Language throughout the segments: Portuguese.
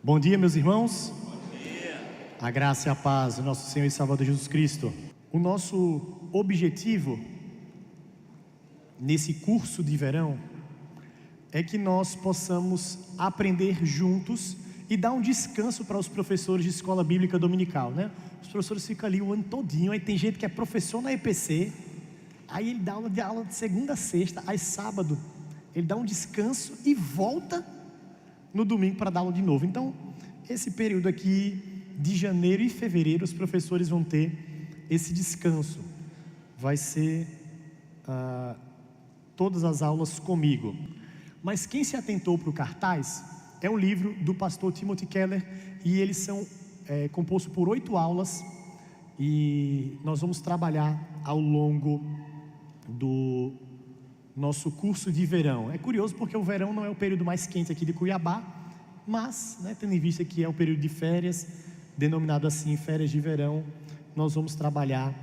Bom dia, meus irmãos. Bom dia. A graça e a paz do nosso Senhor e Salvador Jesus Cristo. O nosso objetivo nesse curso de verão é que nós possamos aprender juntos e dar um descanso para os professores de escola bíblica dominical, né? Os professores ficam ali o ano todinho, aí tem gente que é professor na EPC, aí ele dá aula de segunda a sexta, aí sábado ele dá um descanso e volta no domingo para dar aula de novo. Então, esse período aqui de janeiro e fevereiro, os professores vão ter esse descanso. Vai ser todas as aulas comigo. Mas quem se atentou para o cartaz é um livro do pastor Timothy Keller, e eles são compostos por 8 aulas, e nós vamos trabalhar ao longo do nosso curso de verão. É curioso porque o verão não é o período mais quente aqui de Cuiabá, mas, tendo em vista que é o período de férias, denominado assim, férias de verão, nós vamos trabalhar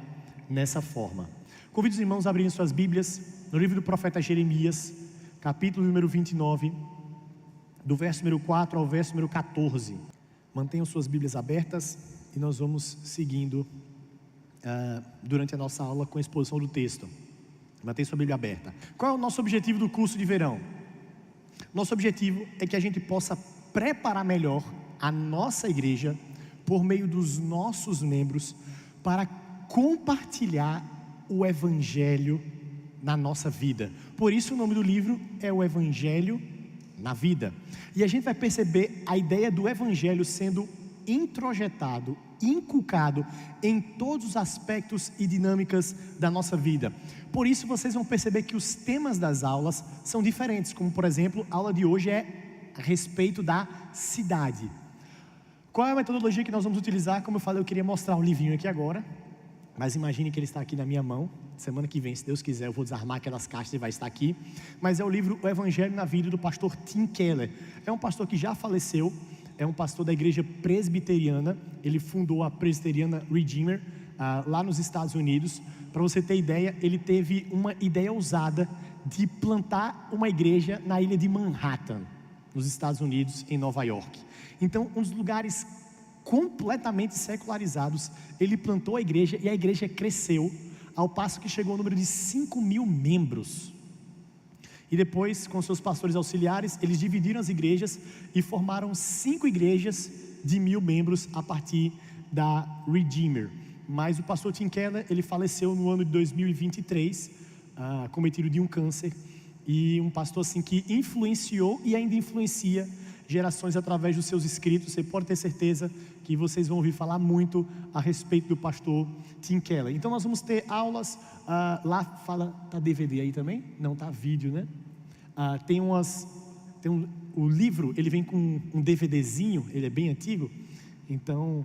nessa forma. Convido os irmãos a abrirem suas Bíblias no livro do profeta Jeremias, capítulo número 29, do verso número 4 ao verso número 14. Mantenham suas Bíblias abertas e nós vamos seguindo durante a nossa aula com a exposição do texto. Mantenha sua Bíblia aberta. Qual é o nosso objetivo do curso de verão? Nosso objetivo é que a gente possa preparar melhor a nossa igreja por meio dos nossos membros para compartilhar o Evangelho na nossa vida. Por isso o nome do livro é o Evangelho na Vida. E a gente vai perceber a ideia do Evangelho sendo introjetado, inculcado em todos os aspectos e dinâmicas da nossa vida. Por isso vocês vão perceber que os temas das aulas são diferentes, como por exemplo, a aula de hoje é a respeito da cidade. Qual é a metodologia que nós vamos utilizar? Como eu falei, eu queria mostrar um livrinho aqui agora, mas imagine que ele está aqui na minha mão. Semana que vem, se Deus quiser, eu vou desarmar aquelas caixas e vai estar aqui. Mas é o livro O Evangelho na Vida, do pastor Tim Keller. É um pastor que já faleceu, é um pastor da igreja presbiteriana. Ele fundou a Presbiteriana Redeemer lá nos Estados Unidos. Para você ter ideia, ele teve uma ideia ousada de plantar uma igreja na ilha de Manhattan, nos Estados Unidos, em Nova York. Então, um dos lugares completamente secularizados, ele plantou a igreja e a igreja cresceu, ao passo que chegou ao número de 5.000 membros. E depois, com seus pastores auxiliares, eles dividiram as igrejas e formaram 5 igrejas de 1.000 membros a partir da Redeemer. Mas o pastor Tim Keller, ele faleceu no ano de 2023, cometido de um câncer. E um pastor assim que influenciou e ainda influencia gerações através dos seus escritos. Você pode ter certeza que vocês vão ouvir falar muito a respeito do pastor Tim Keller. Então nós vamos ter aulas, lá fala, tá DVD aí também? Não, tá vídeo, né? O livro, ele vem com um DVDzinho, ele é bem antigo, então,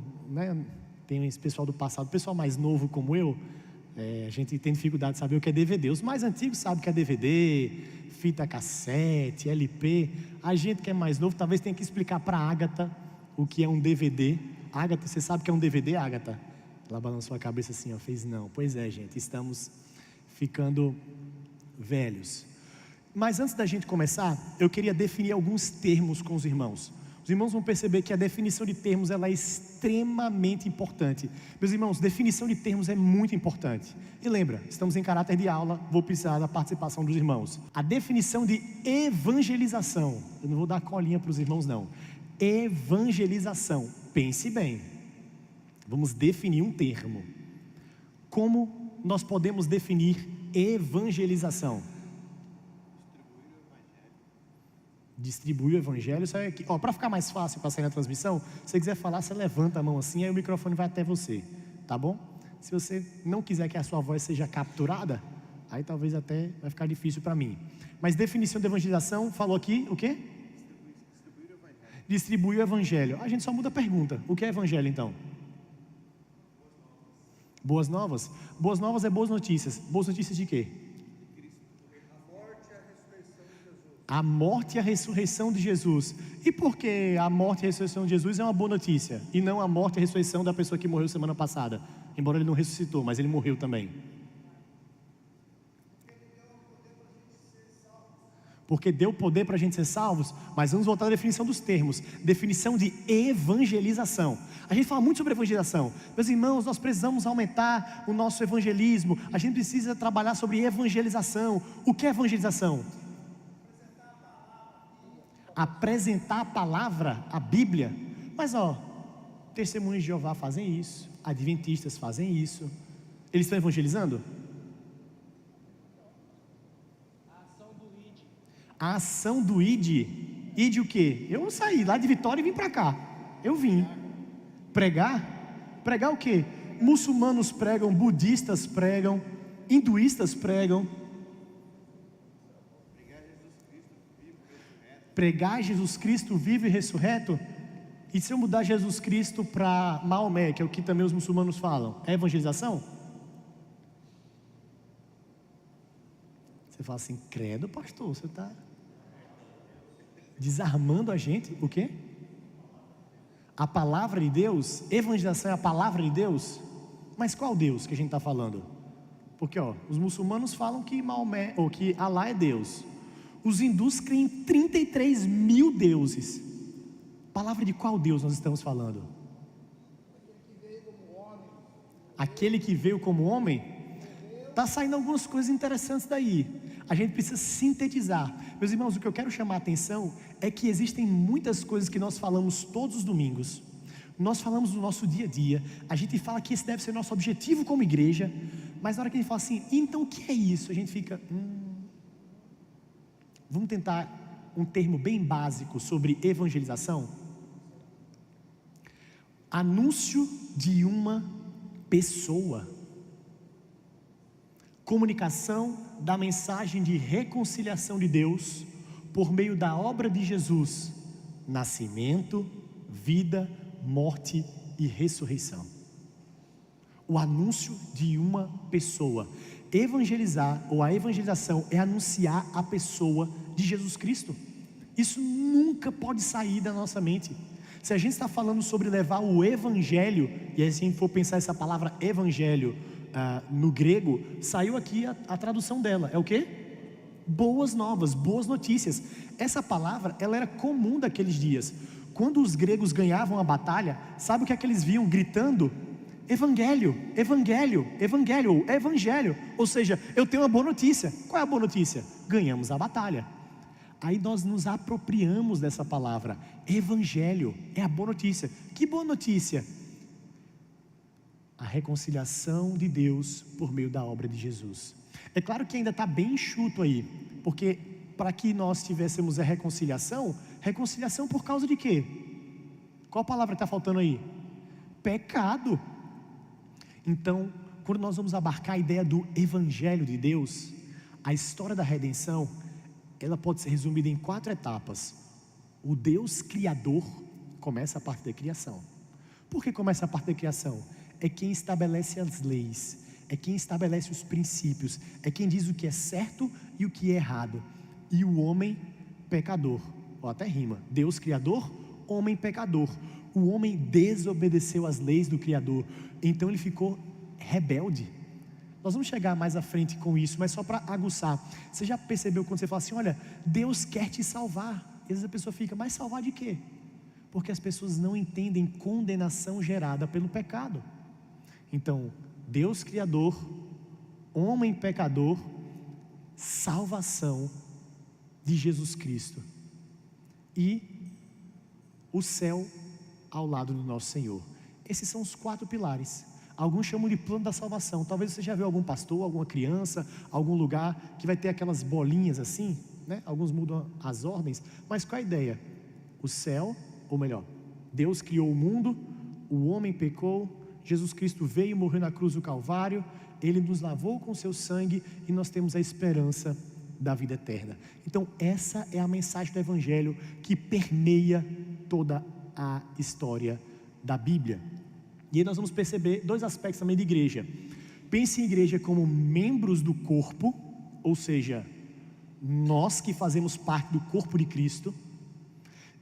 tem esse pessoal do passado, pessoal mais novo como eu, a gente tem dificuldade de saber o que é DVD. Os mais antigos sabem o que é DVD, fita cassete, LP. A gente que é mais novo talvez tenha que explicar para a Ágata o que é um DVD. Ágata, você sabe o que é um DVD, Ágata? Ela balançou a cabeça assim, fez não. Pois é, gente, estamos ficando velhos. Mas antes da gente começar, eu queria definir alguns termos com os irmãos. Os irmãos vão perceber que a definição de termos ela é extremamente importante. Meus irmãos, definição de termos é muito importante. E lembra, estamos em caráter de aula, vou precisar da participação dos irmãos. A definição de evangelização, eu não vou dar colinha para os irmãos não. Evangelização, pense bem. Vamos definir um termo. Como nós podemos definir evangelização? Distribuir o Evangelho, sai aqui. Para ficar mais fácil para sair na transmissão, se você quiser falar, você levanta a mão assim, aí o microfone vai até você, tá bom? Se você não quiser que a sua voz seja capturada, aí talvez até vai ficar difícil para mim. Mas definição de evangelização, falou aqui o quê? Distribuir o Evangelho. A gente só muda a pergunta. O que é Evangelho então? Boas novas? Boas novas é boas notícias. Boas notícias de quê? A morte e a ressurreição de Jesus. E por que a morte e a ressurreição de Jesus é uma boa notícia? E não a morte e a ressurreição da pessoa que morreu semana passada? Embora ele não ressuscitou, mas ele morreu também. porque deu poder para a gente ser salvos, mas vamos voltar à definição dos termos. Definição de evangelização. A gente fala muito sobre evangelização. Meus irmãos, nós precisamos aumentar o nosso evangelismo. A gente precisa trabalhar sobre evangelização. O que é evangelização? Apresentar a palavra, a Bíblia. Mas testemunhos de Jeová fazem isso, adventistas fazem isso. Eles estão evangelizando? A ação do ID. ID o quê? Eu saí lá de Vitória e vim para cá. Eu vim pregar. Pregar o quê? Muçulmanos pregam, budistas pregam, hinduístas pregam. Pregar Jesus Cristo vivo e ressurreto. E se eu mudar Jesus Cristo para Maomé, que é o que também os muçulmanos falam, é evangelização? Você fala assim, credo pastor, você está desarmando a gente. O quê? A palavra de Deus, evangelização é a palavra de Deus. Mas qual Deus que a gente está falando? Porque os muçulmanos falam que Maomé, ou que Alá é Deus. Os hindus creem em 33 mil deuses. Palavra de qual Deus nós estamos falando? Aquele que veio como homem? Está saindo algumas coisas interessantes daí. A gente precisa sintetizar. Meus irmãos, o que eu quero chamar a atenção é que existem muitas coisas que nós falamos todos os domingos. Nós falamos no nosso dia a dia. A gente fala que esse deve ser nosso objetivo como igreja. Mas na hora que a gente fala assim, então o que é isso? A gente fica... Vamos tentar um termo bem básico sobre evangelização. Anúncio de uma pessoa. Comunicação da mensagem de reconciliação de Deus por meio da obra de Jesus, nascimento, vida, morte e ressurreição. O anúncio de uma pessoa. Evangelizar, ou a evangelização, é anunciar a pessoa de Jesus Cristo. Isso nunca pode sair da nossa mente. Se a gente está falando sobre levar o evangelho, e aí se a gente for pensar essa palavra evangelho no grego, saiu aqui a tradução dela, é o quê? Boas novas, boas notícias. Essa palavra, ela era comum daqueles dias. Quando os gregos ganhavam a batalha, sabe o que é que eles viam gritando? Evangelho, evangelho, evangelho, evangelho. Ou seja, eu tenho uma boa notícia. Qual é a boa notícia? Ganhamos a batalha. Aí nós nos apropriamos dessa palavra. Evangelho é a boa notícia. Que boa notícia? A reconciliação de Deus por meio da obra de Jesus. É claro que ainda está bem enxuto aí, porque para que nós tivéssemos a reconciliação por causa de quê? Qual palavra está faltando aí? Pecado. Então, quando nós vamos abarcar a ideia do Evangelho de Deus, a história da redenção, ela pode ser resumida em 4 etapas. O Deus Criador começa a parte da criação. Por que começa a parte da criação? É quem estabelece as leis, é quem estabelece os princípios, é quem diz o que é certo e o que é errado. E o homem pecador, ou até rima, Deus Criador, homem pecador. O homem desobedeceu as leis do Criador, então ele ficou rebelde. Nós vamos chegar mais à frente com isso, mas só para aguçar. Você já percebeu quando você fala assim, olha, Deus quer te salvar? E às vezes a pessoa fica, mas salvar de quê? Porque as pessoas não entendem condenação gerada pelo pecado. Então, Deus Criador, homem pecador, salvação de Jesus Cristo e o céu ao lado do nosso Senhor. Esses são os 4 pilares. Alguns chamam de plano da salvação. Talvez você já viu algum pastor, alguma criança, algum lugar que vai ter aquelas bolinhas assim, né? Alguns mudam as ordens, mas qual a ideia? O céu, ou melhor, Deus criou o mundo, o homem pecou, Jesus Cristo veio e morreu na cruz do Calvário, Ele nos lavou com seu sangue e nós temos a esperança da vida eterna. Então essa é a mensagem do Evangelho que permeia toda a história da Bíblia. E aí nós vamos perceber 2 aspectos também de igreja. Pense em igreja como membros do corpo, ou seja, nós que fazemos parte do corpo de Cristo,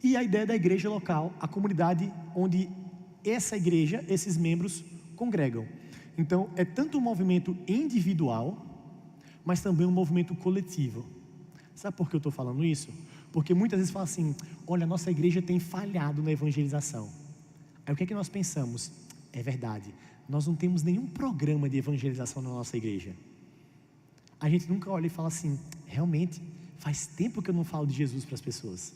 e a ideia da igreja local, a comunidade onde essa igreja, esses membros congregam. Então é tanto um movimento individual, mas também um movimento coletivo. Sabe por que eu estou falando isso? Porque muitas vezes fala assim: olha, a nossa igreja tem falhado na evangelização. Aí o que é que nós pensamos? É verdade, nós não temos nenhum programa de evangelização na nossa igreja. A gente nunca olha e fala assim: realmente, faz tempo que eu não falo de Jesus para as pessoas.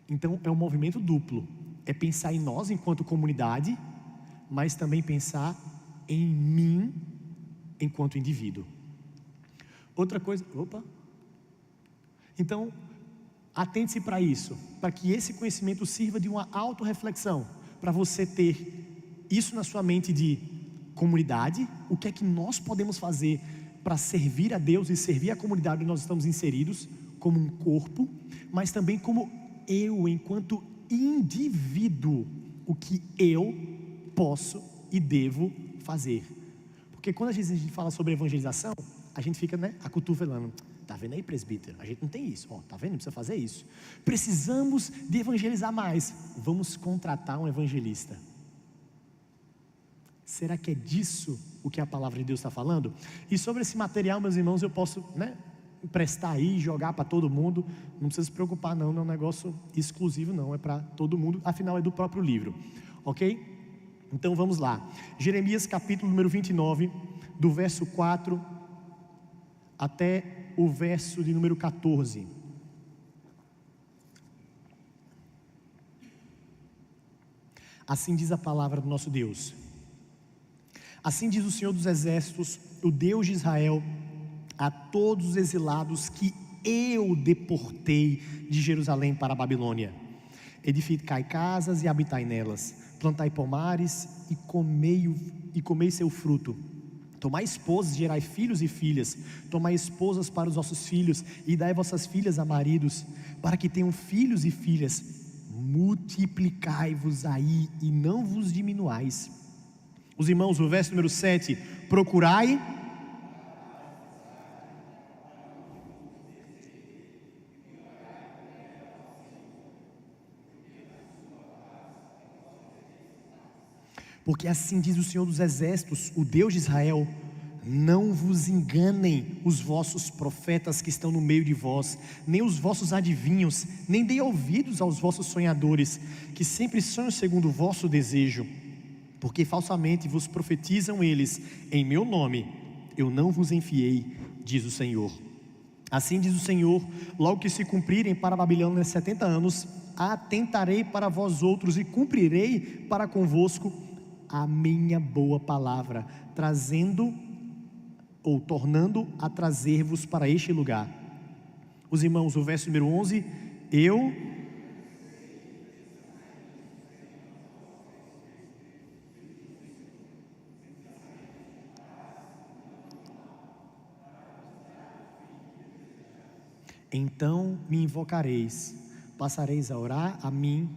Então é um movimento duplo, é pensar em nós enquanto comunidade, mas também pensar em mim enquanto indivíduo. Outra coisa, então, atente-se para isso, para que esse conhecimento sirva de uma autorreflexão, para você ter isso na sua mente de comunidade, o que é que nós podemos fazer para servir a Deus e servir a comunidade onde nós estamos inseridos, como um corpo, mas também como eu, enquanto indivíduo, o que eu posso e devo fazer. Porque quando a gente fala sobre evangelização, a gente fica, acotovelando. Tá vendo aí, presbítero? A gente não tem isso. Tá vendo? Precisa fazer isso. Precisamos de evangelizar mais. Vamos contratar um evangelista. Será que é disso o que a palavra de Deus está falando? E sobre esse material, meus irmãos, eu posso, emprestar aí, jogar para todo mundo. Não precisa se preocupar não é um negócio exclusivo não, é para todo mundo. Afinal é do próprio livro, ok? Então vamos lá. Jeremias capítulo número 29, do verso 4 até o verso de número 14. Assim diz a palavra do nosso Deus. Assim diz o Senhor dos Exércitos, o Deus de Israel, a todos os exilados que eu deportei de Jerusalém para a Babilônia: edificai casas e habitai nelas, plantai pomares e comei seu fruto. Tomai esposas, gerai filhos e filhas. Tomai esposas para os vossos filhos e dai vossas filhas a maridos, para que tenham filhos e filhas. Multiplicai-vos aí e não vos diminuais. Os irmãos, o verso número 7: procurai porque assim diz o Senhor dos Exércitos, o Deus de Israel: não vos enganem os vossos profetas que estão no meio de vós, nem os vossos adivinhos, nem dei ouvidos aos vossos sonhadores, que sempre sonham segundo o vosso desejo, porque falsamente vos profetizam eles em meu nome. Eu não vos enviei, diz o Senhor. Assim diz o Senhor: logo que se cumprirem para a Babilônia 70 anos, atentarei para vós outros e cumprirei para convosco a minha boa palavra, tornando a trazer-vos para este lugar. Os irmãos, o verso número 11: então me invocareis, passareis a orar a mim,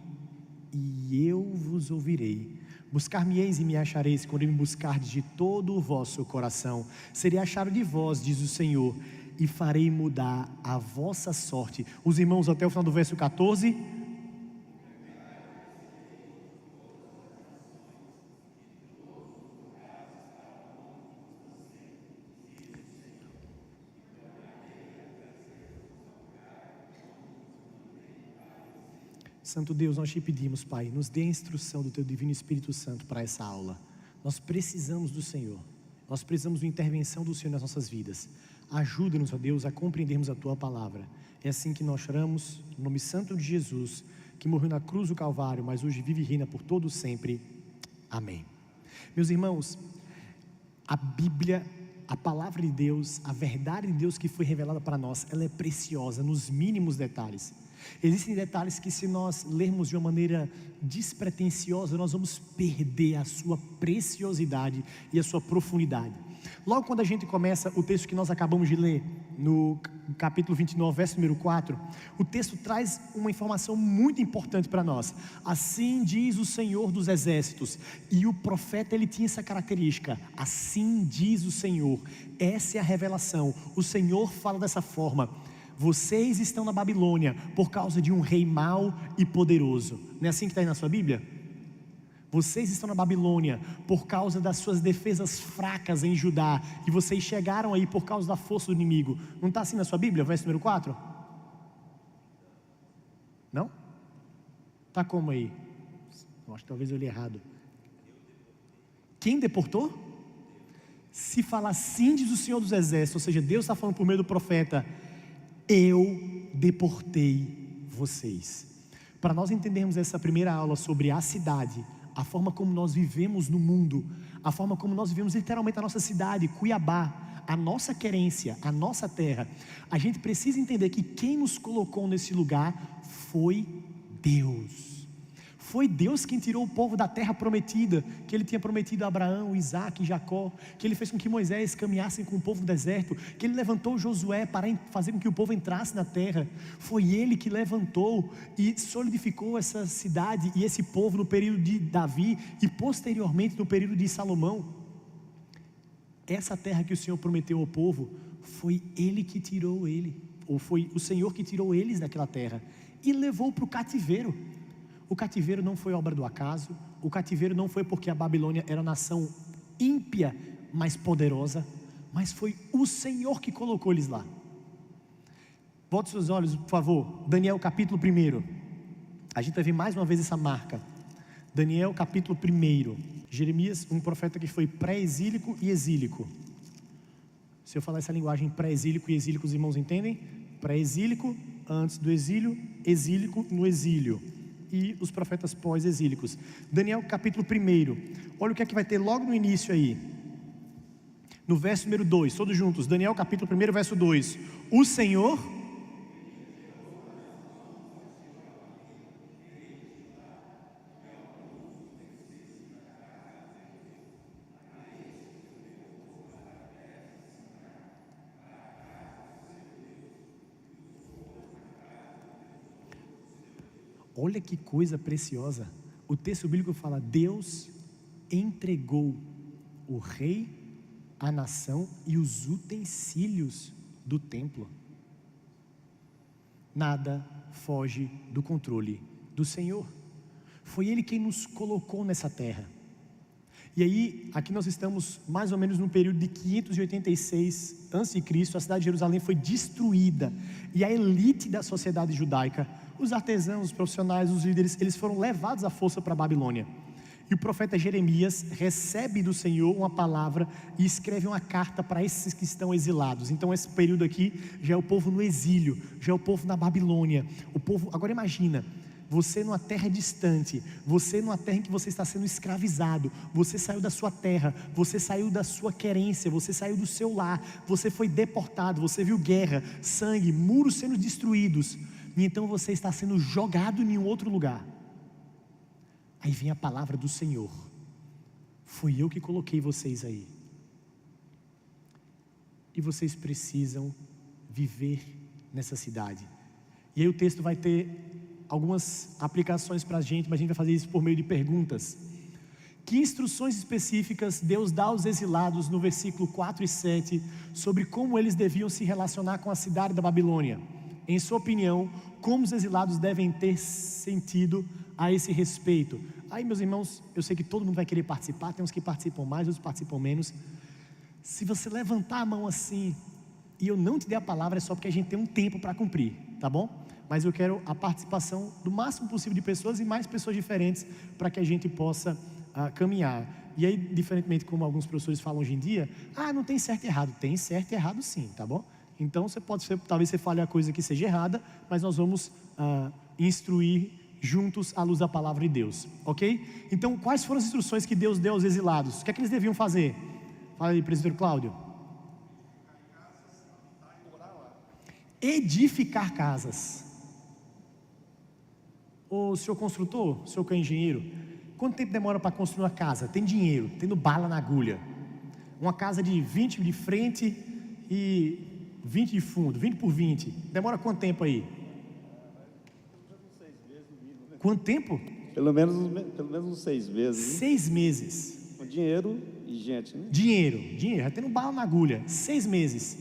e eu vos ouvirei. Buscar-me-eis e me achareis, quando me buscardes de todo o vosso coração. Serei achado de vós, diz o Senhor, e farei mudar a vossa sorte. Os irmãos, até o final do verso 14. Santo Deus, nós te pedimos, Pai, nos dê a instrução do Teu Divino Espírito Santo para essa aula. Nós precisamos do Senhor, nós precisamos da intervenção do Senhor nas nossas vidas. Ajuda-nos, ó Deus, a compreendermos a Tua palavra. É assim que nós choramos, no nome santo de Jesus, que morreu na cruz do Calvário, mas hoje vive e reina por todo sempre. Amém. Meus irmãos, a Bíblia, a palavra de Deus, a verdade de Deus que foi revelada para nós, ela é preciosa nos mínimos detalhes. Existem detalhes que, se nós lermos de uma maneira despretensiosa, nós vamos perder a sua preciosidade e a sua profundidade. Logo quando a gente começa o texto que nós acabamos de ler, no capítulo 29, verso número 4, o texto traz uma informação muito importante para nós. Assim diz o Senhor dos Exércitos. E o profeta, ele tinha essa característica: assim diz o Senhor. Essa é a revelação. O Senhor fala dessa forma: vocês estão na Babilônia por causa de um rei mau e poderoso. Não é assim que está aí na sua Bíblia? Vocês estão na Babilônia por causa das suas defesas fracas em Judá, e vocês chegaram aí por causa da força do inimigo. Não está assim na sua Bíblia, verso número 4? Não? Está como aí? Acho que talvez eu li errado. Quem deportou? Se falar assim, diz o Senhor dos Exércitos, ou seja, Deus está falando por meio do profeta: eu deportei vocês. Para nós entendermos essa primeira aula sobre a cidade, a forma como nós vivemos no mundo, a forma como nós vivemos literalmente a nossa cidade, Cuiabá, a nossa querência, a nossa terra, a gente precisa entender que quem nos colocou nesse lugar foi Deus. Foi Deus quem tirou o povo da terra prometida, que Ele tinha prometido a Abraão, Isaac e Jacó, que Ele fez com que Moisés caminhasse com o povo no deserto, que Ele levantou Josué para fazer com que o povo entrasse na terra. Foi Ele que levantou e solidificou essa cidade e esse povo no período de Davi e posteriormente no período de Salomão. Essa terra que o Senhor prometeu ao povo, foi Ele que tirou ou foi o Senhor que tirou eles daquela terra e levou para o cativeiro. O cativeiro não foi obra do acaso, o cativeiro não foi porque a Babilônia era uma nação ímpia, mas poderosa, mas foi o Senhor que colocou eles lá. Volte seus olhos, por favor, Daniel capítulo 1. A gente vai ver mais uma vez essa marca. Daniel capítulo 1. Jeremias, um profeta que foi pré-exílico e exílico. Se eu falar essa linguagem pré-exílico e exílico, os irmãos entendem? Pré-exílico, antes do exílio, exílico no exílio. E os profetas pós-exílicos. Daniel capítulo 1. Olha o que é que vai ter logo no início aí. No verso número 2, todos juntos. Daniel capítulo 1, verso 2. O Senhor... Olha que coisa preciosa. O texto bíblico fala: Deus entregou o rei, a nação e os utensílios do templo. Nada foge do controle do Senhor. Foi Ele quem nos colocou nessa terra. E aí, aqui nós estamos mais ou menos no período de 586 a.C., a cidade de Jerusalém foi destruída, e a elite da sociedade judaica, os artesãos, os profissionais, os líderes, eles foram levados à força para a Babilônia. E o profeta Jeremias recebe do Senhor uma palavra e escreve uma carta para esses que estão exilados. Então esse período aqui já é o povo no exílio, já é o povo na Babilônia. O povo, agora imagina, você numa terra distante, você numa terra em que você está sendo escravizado, você saiu da sua terra, você saiu da sua querência, você saiu do seu lar, você foi deportado, você viu guerra, sangue, muros sendo destruídos, e então você está sendo jogado em um outro lugar. Aí vem a palavra do Senhor: fui eu que coloquei vocês aí, e vocês precisam viver nessa cidade. E aí o texto vai ter algumas aplicações para a gente, mas a gente vai fazer isso por meio de perguntas. Que instruções específicas Deus dá aos exilados no versículo 4 e 7 sobre como eles deviam se relacionar com a cidade da Babilônia? Em sua opinião, como os exilados devem ter sentido a esse respeito? Aí, meus irmãos, eu sei que todo mundo vai querer participar, tem uns que participam mais, outros participam menos. Se você levantar a mão assim e eu não te der a palavra, é só porque a gente tem um tempo para cumprir, tá bom? Mas eu quero a participação do máximo possível de pessoas e mais pessoas diferentes para que a gente possa caminhar. E aí, diferentemente como alguns professores falam hoje em dia, não tem certo e errado. Tem certo e errado sim, tá bom? Então você pode ser, talvez você fale a coisa que seja errada, mas nós vamos instruir juntos à luz da palavra de Deus, ok? Então quais foram as instruções que Deus deu aos exilados? O que é que eles deviam fazer? Fala aí, presbítero Cláudio. Edificar casas. O senhor construtor, o senhor que é engenheiro, quanto tempo demora para construir uma casa? Tem dinheiro, tendo bala na agulha. Uma casa de 20 de frente e 20 de fundo, 20 por 20, demora quanto tempo aí? Quanto tempo? Pelo menos uns 6 meses. 6 meses. Com dinheiro e gente, né? Dinheiro, já tendo bala na agulha, 6 meses.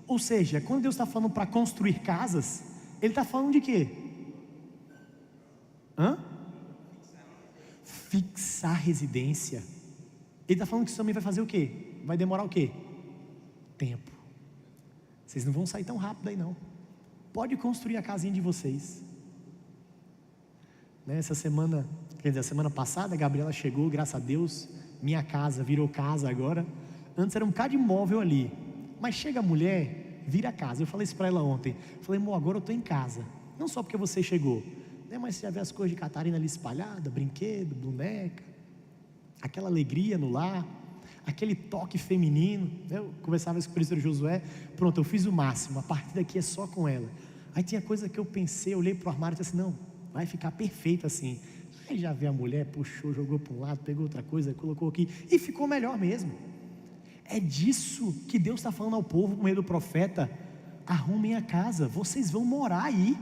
Ou seja, quando Deus está falando para construir casas, Ele está falando de quê? Fixar fixar residência, Ele está falando que isso também vai fazer o quê? Vai demorar o quê? Tempo. Vocês não vão sair tão rápido aí não. Pode construir a casinha de vocês. Essa semana, quer dizer, a semana passada, a Gabriela chegou, graças a Deus, minha casa virou casa agora. Antes era um bocado de imóvel ali, mas chega a mulher, vira a casa. Eu falei isso para ela ontem, falei, amor, agora eu estou em casa, não só porque você chegou, mas você já vê as coisas de Catarina ali espalhadas, brinquedo, boneca, aquela alegria no lar, aquele toque feminino. Eu conversava isso com o presbítero Josué, pronto, eu fiz o máximo, a partir daqui é só com ela. Aí tinha coisa que eu pensei, eu olhei para o armário e disse assim, não, vai ficar perfeito assim. Aí já vê a mulher, puxou, jogou para um lado, pegou outra coisa, colocou aqui, e ficou melhor mesmo. É disso que Deus está falando ao povo por meio do profeta: arrumem a casa, vocês vão morar aí.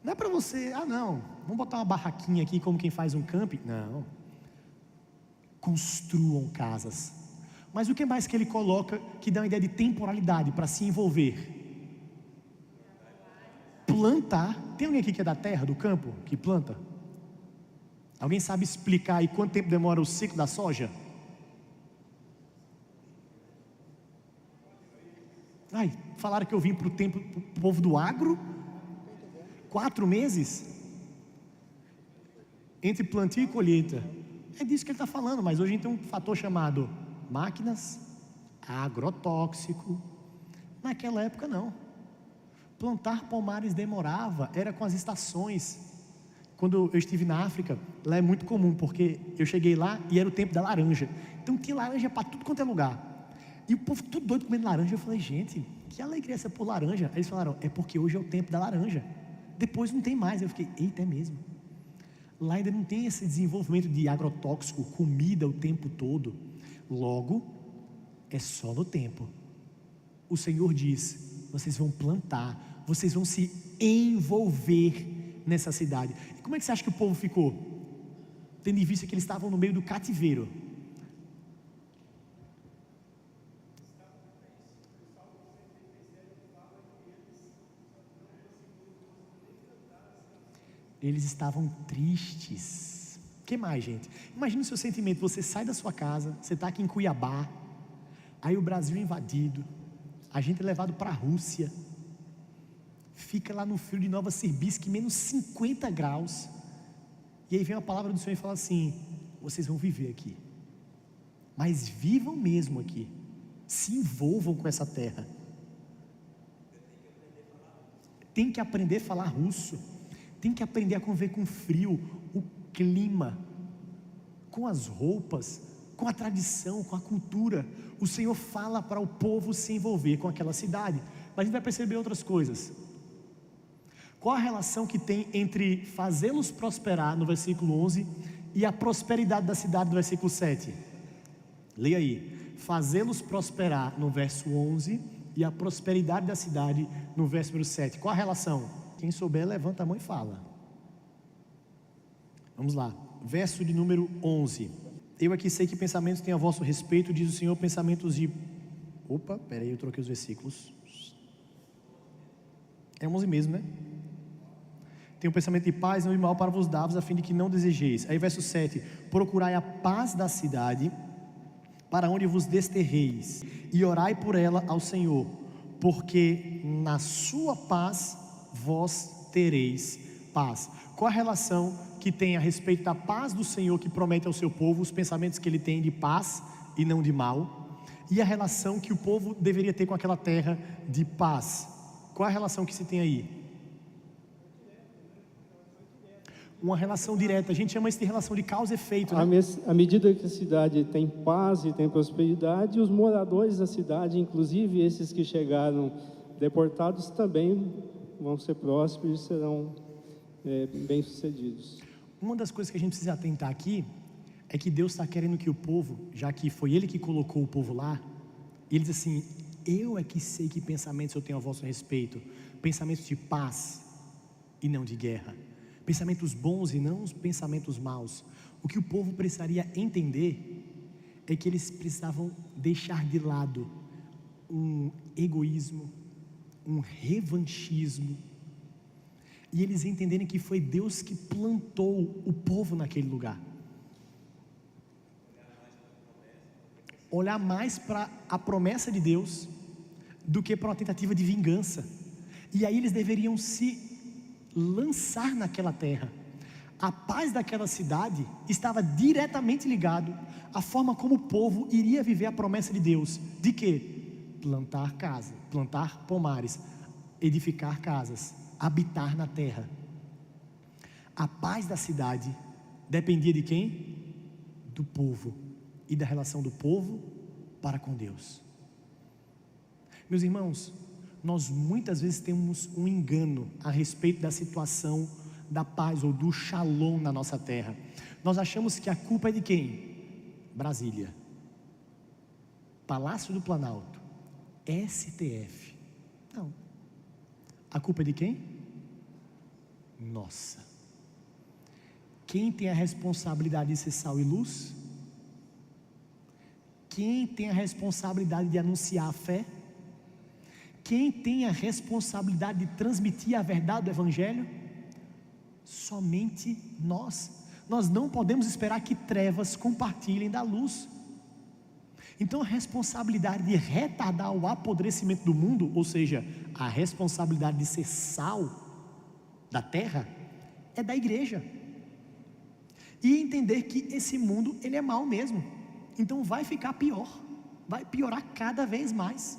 Não é para você, não, vamos botar uma barraquinha aqui como quem faz um camping. Não, construam casas. Mas o que mais que ele coloca que dá uma ideia de temporalidade para se envolver? Plantar. Tem alguém aqui que é da terra, do campo, que planta? Alguém sabe explicar aí quanto tempo demora o ciclo da soja? Falaram que eu vim para o povo do agro. 4 meses entre plantio e colheita. É disso que ele está falando. Mas hoje tem um fator chamado máquinas, agrotóxico. Naquela época não. Plantar pomares demorava, era com as estações. Quando eu estive na África, lá é muito comum, porque eu cheguei lá e era o tempo da laranja. Então tinha laranja para tudo quanto é lugar. E o povo tudo doido comendo laranja. Eu falei, gente, que alegria essa por laranja. Aí eles falaram, é porque hoje é o tempo da laranja, depois não tem mais. Eu fiquei, eita, é mesmo. Lá ainda não tem esse desenvolvimento de agrotóxico, comida o tempo todo. Logo, é só no tempo. O Senhor diz, vocês vão plantar, vocês vão se envolver nessa cidade. E como é que você acha que o povo ficou? Tendo em vista que eles estavam no meio do cativeiro. Eles estavam tristes. O que mais, gente? Imagina o seu sentimento, você sai da sua casa, você está aqui em Cuiabá, aí o Brasil é invadido, a gente é levado para a Rússia, fica lá no frio de Nova Sirbisque, menos 50 graus, e aí vem a palavra do Senhor e fala assim, vocês vão viver aqui, mas vivam mesmo aqui, se envolvam com essa terra. Tem que aprender a falar russo, tem que aprender a conviver com o frio, o clima, com as roupas, com a tradição, com a cultura. O Senhor fala para o povo se envolver com aquela cidade, mas a gente vai perceber outras coisas. Qual a relação que tem entre fazê-los prosperar no versículo 11 e a prosperidade da cidade no versículo 7? Leia aí, fazê-los prosperar no verso 11 e a prosperidade da cidade no verso 7. Qual a relação? Quem souber, levanta a mão e fala. Vamos lá, verso de número 11. Eu aqui sei que pensamentos têm a vosso respeito, diz o Senhor, pensamentos de... Opa, peraí, eu troquei os versículos. É 11 mesmo, né? Tem um pensamento de paz, não de mal, para vos dar-vos, a fim de que não desejeis. Aí verso 7, procurai a paz da cidade, para onde vos desterreis, e orai por ela ao Senhor, porque na sua paz vós tereis paz. Qual a relação que tem a respeito da paz do Senhor que promete ao seu povo, os pensamentos que ele tem de paz e não de mal, e a relação que o povo deveria ter com aquela terra de paz? Qual a relação que se tem aí? Uma relação direta, a gente chama isso de relação de causa e efeito, né? À medida que a cidade tem paz e tem prosperidade, os moradores da cidade, inclusive esses que chegaram deportados, também vão ser prósperos e serão bem-sucedidos. Uma das coisas que a gente precisa atentar aqui é que Deus está querendo que o povo, já que foi Ele que colocou o povo lá, Ele diz assim, eu é que sei que pensamentos eu tenho a vosso respeito, pensamentos de paz e não de guerra, pensamentos bons e não os pensamentos maus. O que o povo precisaria entender é que eles precisavam deixar de lado um egoísmo, um revanchismo, e eles entenderem que foi Deus que plantou o povo naquele lugar. olhar mais para a promessa de Deus do que para uma tentativa de vingança. E aí eles deveriam se lançar naquela terra. A paz daquela cidade estava diretamente ligado à forma como o povo iria viver a promessa de Deus. De quê? Plantar casa, plantar pomares, edificar casas, habitar na terra. A paz da cidade dependia de quem? Do povo e da relação do povo para com Deus. Meus irmãos, nós muitas vezes temos um engano a respeito da situação da paz ou do shalom na nossa terra. Nós achamos que a culpa é de quem? Brasília, Palácio do Planalto, STF. Não. A culpa é de quem? Nossa. Quem tem a responsabilidade de ser sal e luz? Quem tem a responsabilidade de anunciar a fé? Quem tem a responsabilidade de transmitir a verdade do Evangelho? Somente nós. Nós não podemos esperar que trevas compartilhem da luz. Então a responsabilidade de retardar o apodrecimento do mundo, ou seja, a responsabilidade de ser sal da terra, é da igreja. E entender que esse mundo, ele é mau mesmo. Então vai ficar pior, vai piorar cada vez mais.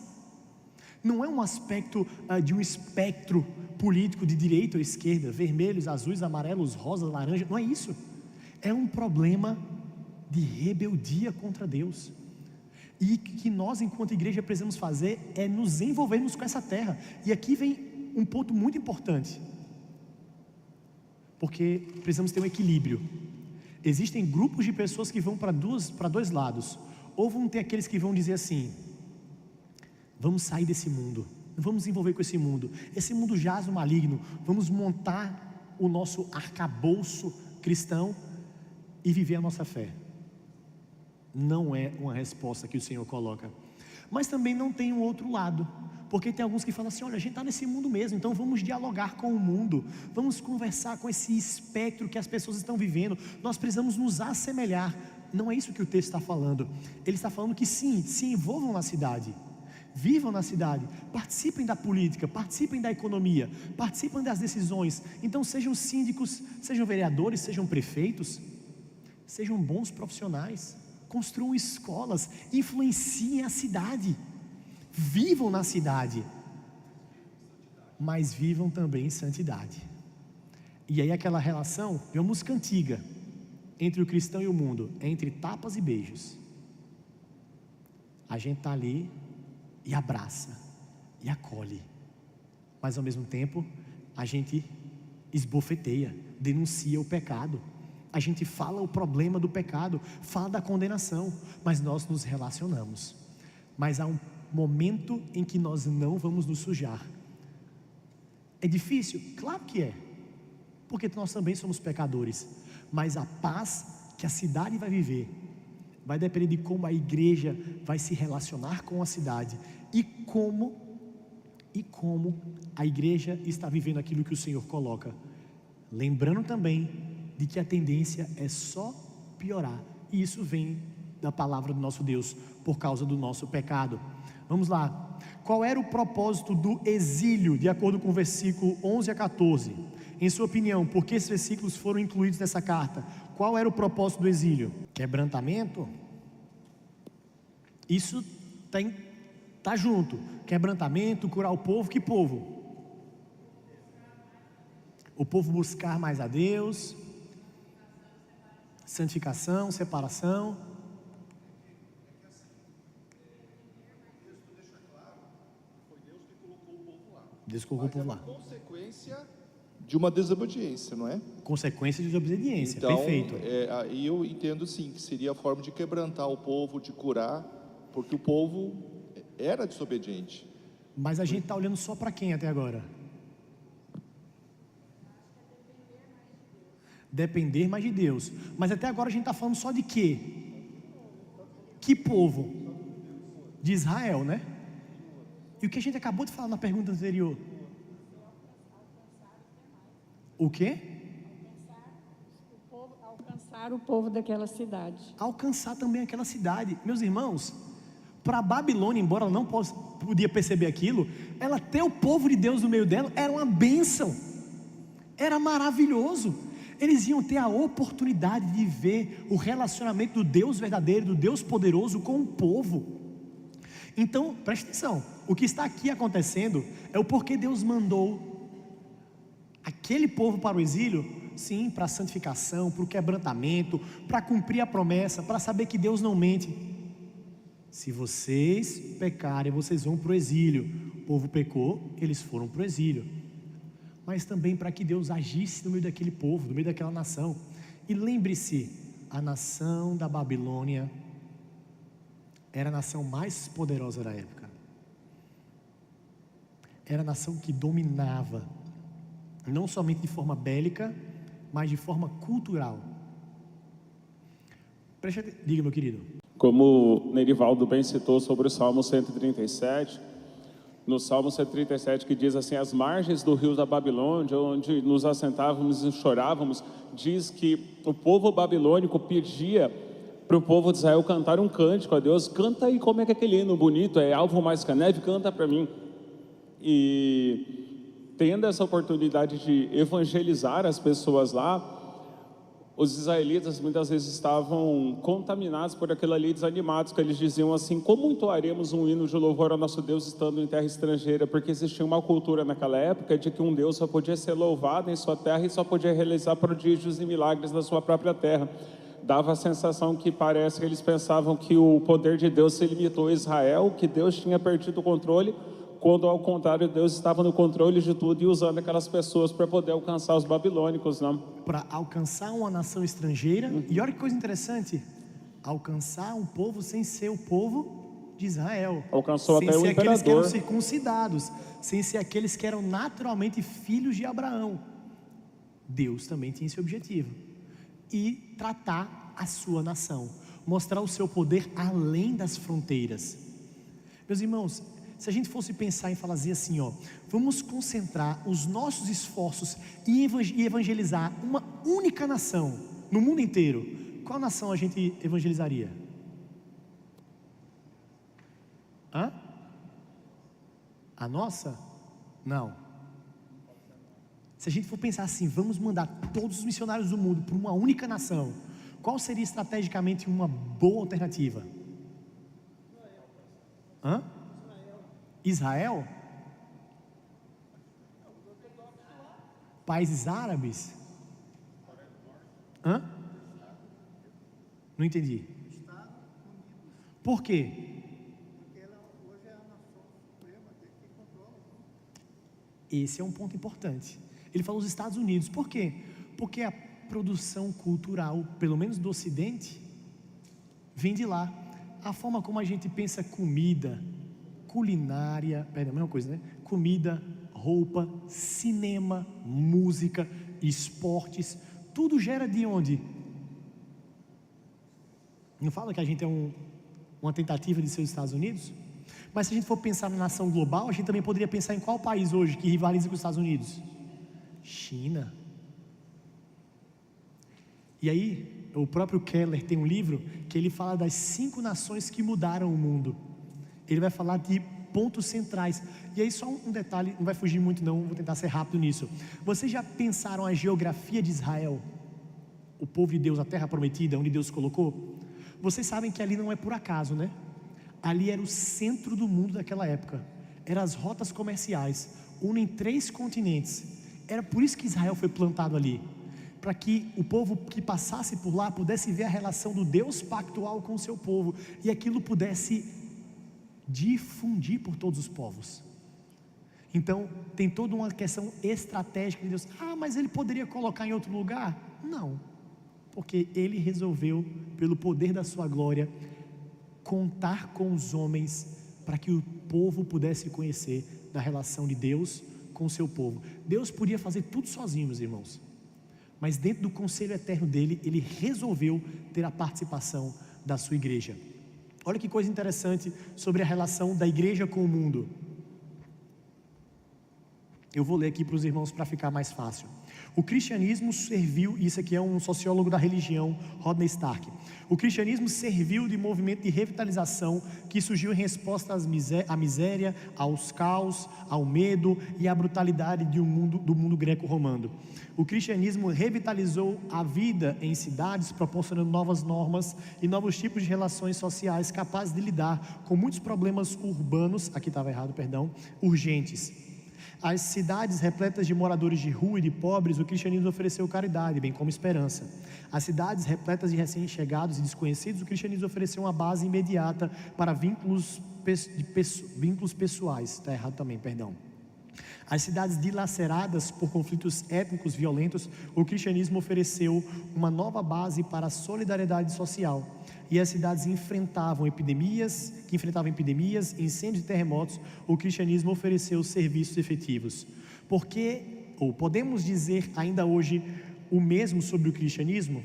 Não é um aspecto de um espectro político de direita ou esquerda, vermelhos, azuis, amarelos, rosas, laranja, não é isso. É um problema de rebeldia contra Deus. E que nós, enquanto igreja, precisamos fazer é nos envolvermos com essa terra. E aqui vem um ponto muito importante, porque precisamos ter um equilíbrio. Existem grupos de pessoas que vão para dois lados. Ou vão ter aqueles que vão dizer assim: vamos sair desse mundo, vamos nos envolver com esse mundo jaz no maligno, vamos montar o nosso arcabouço cristão e viver a nossa fé. Não é uma resposta que o Senhor coloca. Mas também não tem um outro lado, porque tem alguns que falam assim: olha, a gente está nesse mundo mesmo, então vamos dialogar com o mundo, vamos conversar com esse espectro que as pessoas estão vivendo, nós precisamos nos assemelhar. Não é isso que o texto está falando. Ele está falando que sim, se envolvam na cidade, vivam na cidade, participem da política, participem da economia, participem das decisões. Então sejam síndicos, sejam vereadores, sejam prefeitos, sejam bons profissionais, construam escolas, influenciem a cidade, vivam na cidade, mas vivam também em santidade. E aí aquela relação, de uma música antiga, entre o cristão e o mundo, é entre tapas e beijos. A gente está ali e abraça, e acolhe, mas ao mesmo tempo, a gente esbofeteia, denuncia o pecado, a gente fala o problema do pecado, fala da condenação, mas nós nos relacionamos. Mas há um momento em que nós não vamos nos sujar. É difícil? Claro que é, porque nós também somos pecadores, mas a paz que a cidade vai viver vai depender de como a igreja vai se relacionar com a cidade e como a igreja está vivendo aquilo que o Senhor coloca. Lembrando também de que a tendência é só piorar, e isso vem da palavra do nosso Deus, por causa do nosso pecado. Vamos lá. Qual era o propósito do exílio, de acordo com o versículo 11 a 14? Em sua opinião, por que esses versículos foram incluídos nessa carta? Qual era o propósito do exílio? Quebrantamento? Isso está junto. Quebrantamento, curar o povo. Que povo? O povo buscar mais a Deus, santificação, separação. Deus colocou o povo lá. Consequência de uma desobediência, não é? Consequência de desobediência, então, perfeito. Aí eu entendo sim que seria a forma de quebrantar o povo, de curar, porque o povo era desobediente. Mas a gente está olhando só para quem até agora? Depender mais de Deus. Mas até agora a gente está falando só de quê? Que povo? De Israel, né? E o que a gente acabou de falar na pergunta anterior? O quê? Alcançar o povo daquela cidade. Alcançar também aquela cidade. Meus irmãos, para a Babilônia, embora ela não podia perceber aquilo, ela ter o povo de Deus no meio dela era uma bênção, era maravilhoso. Eles iam ter a oportunidade de ver o relacionamento do Deus verdadeiro, do Deus poderoso com o povo. Então, preste atenção, o que está aqui acontecendo é o porquê Deus mandou aquele povo para o exílio. Sim, para a santificação, para o quebrantamento, para cumprir a promessa, para saber que Deus não mente. Se vocês pecarem, vocês vão para o exílio. O povo pecou, eles foram para o exílio. Mas também para que Deus agisse no meio daquele povo, no meio daquela nação. E lembre-se, a nação da Babilônia era a nação mais poderosa da época. Era a nação que dominava, não somente de forma bélica, mas de forma cultural. Diga, meu querido. Como o Nerivaldo bem citou sobre o Salmo 137, no Salmo 137 que diz assim: as margens do rio da Babilônia, onde nos assentávamos e chorávamos, diz que o povo babilônico pedia para o povo de Israel cantar um cântico a Deus. Canta aí, como é que é aquele hino bonito, é alvo mais que a neve, canta para mim. E tendo essa oportunidade de evangelizar as pessoas lá, os israelitas muitas vezes estavam contaminados por aquilo ali, desanimados, que eles diziam assim: como entoaremos um hino de louvor ao nosso Deus estando em terra estrangeira? Porque existia uma cultura naquela época de que um Deus só podia ser louvado em sua terra e só podia realizar prodígios e milagres na sua própria terra. Dava a sensação que parece que eles pensavam que o poder de Deus se limitou a Israel, que Deus tinha perdido o controle, quando ao contrário Deus estava no controle de tudo e usando aquelas pessoas para poder alcançar os babilônicos, não? Para alcançar uma nação estrangeira. E olha que coisa interessante, alcançar um povo sem ser o povo de Israel, Alcançou sem até o ser aqueles que eram imperador. circuncidados, sem ser aqueles que eram naturalmente filhos de Abraão. Deus também tinha esse objetivo, e tratar a sua nação, mostrar o seu poder além das fronteiras. Meus irmãos, se a gente fosse pensar em fazer assim, vamos concentrar os nossos esforços e evangelizar uma única nação no mundo inteiro, qual nação a gente evangelizaria? A nossa? Não. Se a gente for pensar assim, vamos mandar todos os missionários do mundo para uma única nação, qual seria estrategicamente uma boa alternativa? Israel? Países árabes? Não entendi. Por quê? Porque ela hoje é a nação suprema que controla o mundo. Esse é um ponto importante. Ele falou os Estados Unidos. Por quê? Porque a produção cultural, pelo menos do Ocidente, vem de lá. A forma como a gente pensa comida, culinária, a mesma coisa, né? Comida, roupa, cinema, música, esportes, tudo gera de onde? Não fala que a gente é uma tentativa de ser os Estados Unidos? Mas se a gente for pensar na nação global, a gente também poderia pensar em qual país hoje que rivaliza com os Estados Unidos? China. E aí, o próprio Keller tem um livro que ele fala das 5 nações que mudaram o mundo. Ele vai falar de pontos centrais. E aí só um detalhe, não vai fugir muito não, vou tentar ser rápido nisso. Vocês já pensaram a geografia de Israel? O povo de Deus, a terra prometida, onde Deus colocou? Vocês sabem que ali não é por acaso, né? Ali era o centro do mundo daquela época. Eram as rotas comerciais, unem 3 continentes. Era por isso que Israel foi plantado ali, para que o povo que passasse por lá pudesse ver a relação do Deus pactual com o seu povo, e aquilo pudesse difundir por todos os povos. Então tem toda uma questão estratégica de Deus. Mas ele poderia colocar em outro lugar? Não, porque ele resolveu, pelo poder da sua glória, contar com os homens, para que o povo pudesse conhecer da relação de Deus com o seu povo. Deus podia fazer tudo sozinho, meus irmãos, mas dentro do conselho eterno dele, ele resolveu ter a participação da sua igreja. Olha que coisa interessante sobre a relação da igreja com o mundo. Eu vou ler aqui para os irmãos para ficar mais fácil. O cristianismo serviu, isso aqui é um sociólogo da religião, Rodney Stark. O cristianismo serviu de movimento de revitalização que surgiu em resposta à miséria, aos caos, ao medo e à brutalidade do mundo greco-romano. O cristianismo revitalizou a vida em cidades, proporcionando novas normas e novos tipos de relações sociais capazes de lidar com muitos problemas urbanos, aqui estava errado, perdão, urgentes. Às cidades repletas de moradores de rua e de pobres, o cristianismo ofereceu caridade, bem como esperança. Às cidades repletas de recém-chegados e desconhecidos, o cristianismo ofereceu uma base imediata para vínculos pessoais. Está errado também, perdão. Às cidades dilaceradas por conflitos étnicos violentos, o cristianismo ofereceu uma nova base para a solidariedade social. E as cidades que enfrentavam epidemias, incêndios e terremotos, o cristianismo ofereceu serviços efetivos. Podemos dizer ainda hoje o mesmo sobre o cristianismo?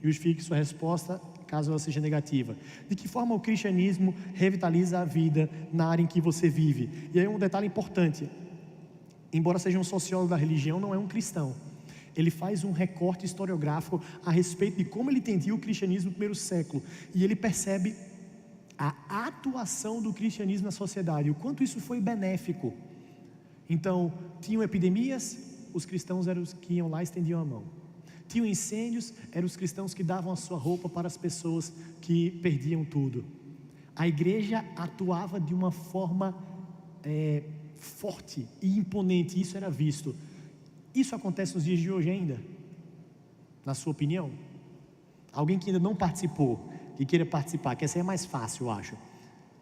Justifique sua resposta, caso ela seja negativa. De que forma o cristianismo revitaliza a vida na área em que você vive? E aí um detalhe importante: embora seja um sociólogo da religião, não é um cristão. Ele faz um recorte historiográfico a respeito de como ele entendia o cristianismo no primeiro século, e ele percebe a atuação do cristianismo na sociedade, o quanto isso foi benéfico. Então, tinham epidemias, os cristãos eram os que iam lá e estendiam a mão. Tinham incêndios, eram os cristãos que davam a sua roupa para as pessoas que perdiam tudo. A igreja atuava de uma forma forte e imponente, isso era visto. Isso acontece nos dias de hoje ainda? Na sua opinião? Alguém que ainda não participou, que queira participar, que essa é mais fácil, eu acho.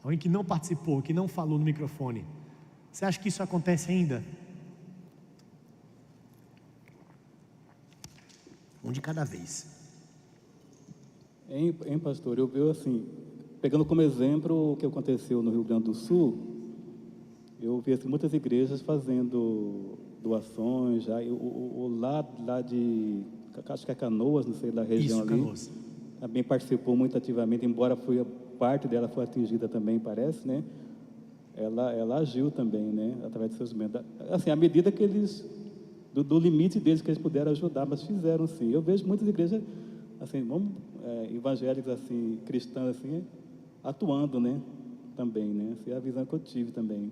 Alguém que não participou, que não falou no microfone. Você acha que isso acontece ainda? Um de cada vez. Pastor, eu vejo assim, pegando como exemplo o que aconteceu no Rio Grande do Sul, eu vi assim, muitas igrejas fazendo doações, já, lá de, acho que é Canoas, não sei, da região isso, ali, Canoas. Também participou muito ativamente, embora parte dela foi atingida também, parece, né? Ela agiu também, né? Através de seus membros. Assim, à medida que eles, do limite deles que eles puderam ajudar, mas fizeram sim. Eu vejo muitas igrejas, assim, evangélicas, assim, cristãs, assim, atuando, né? Também, né? Essa é a visão que eu tive também.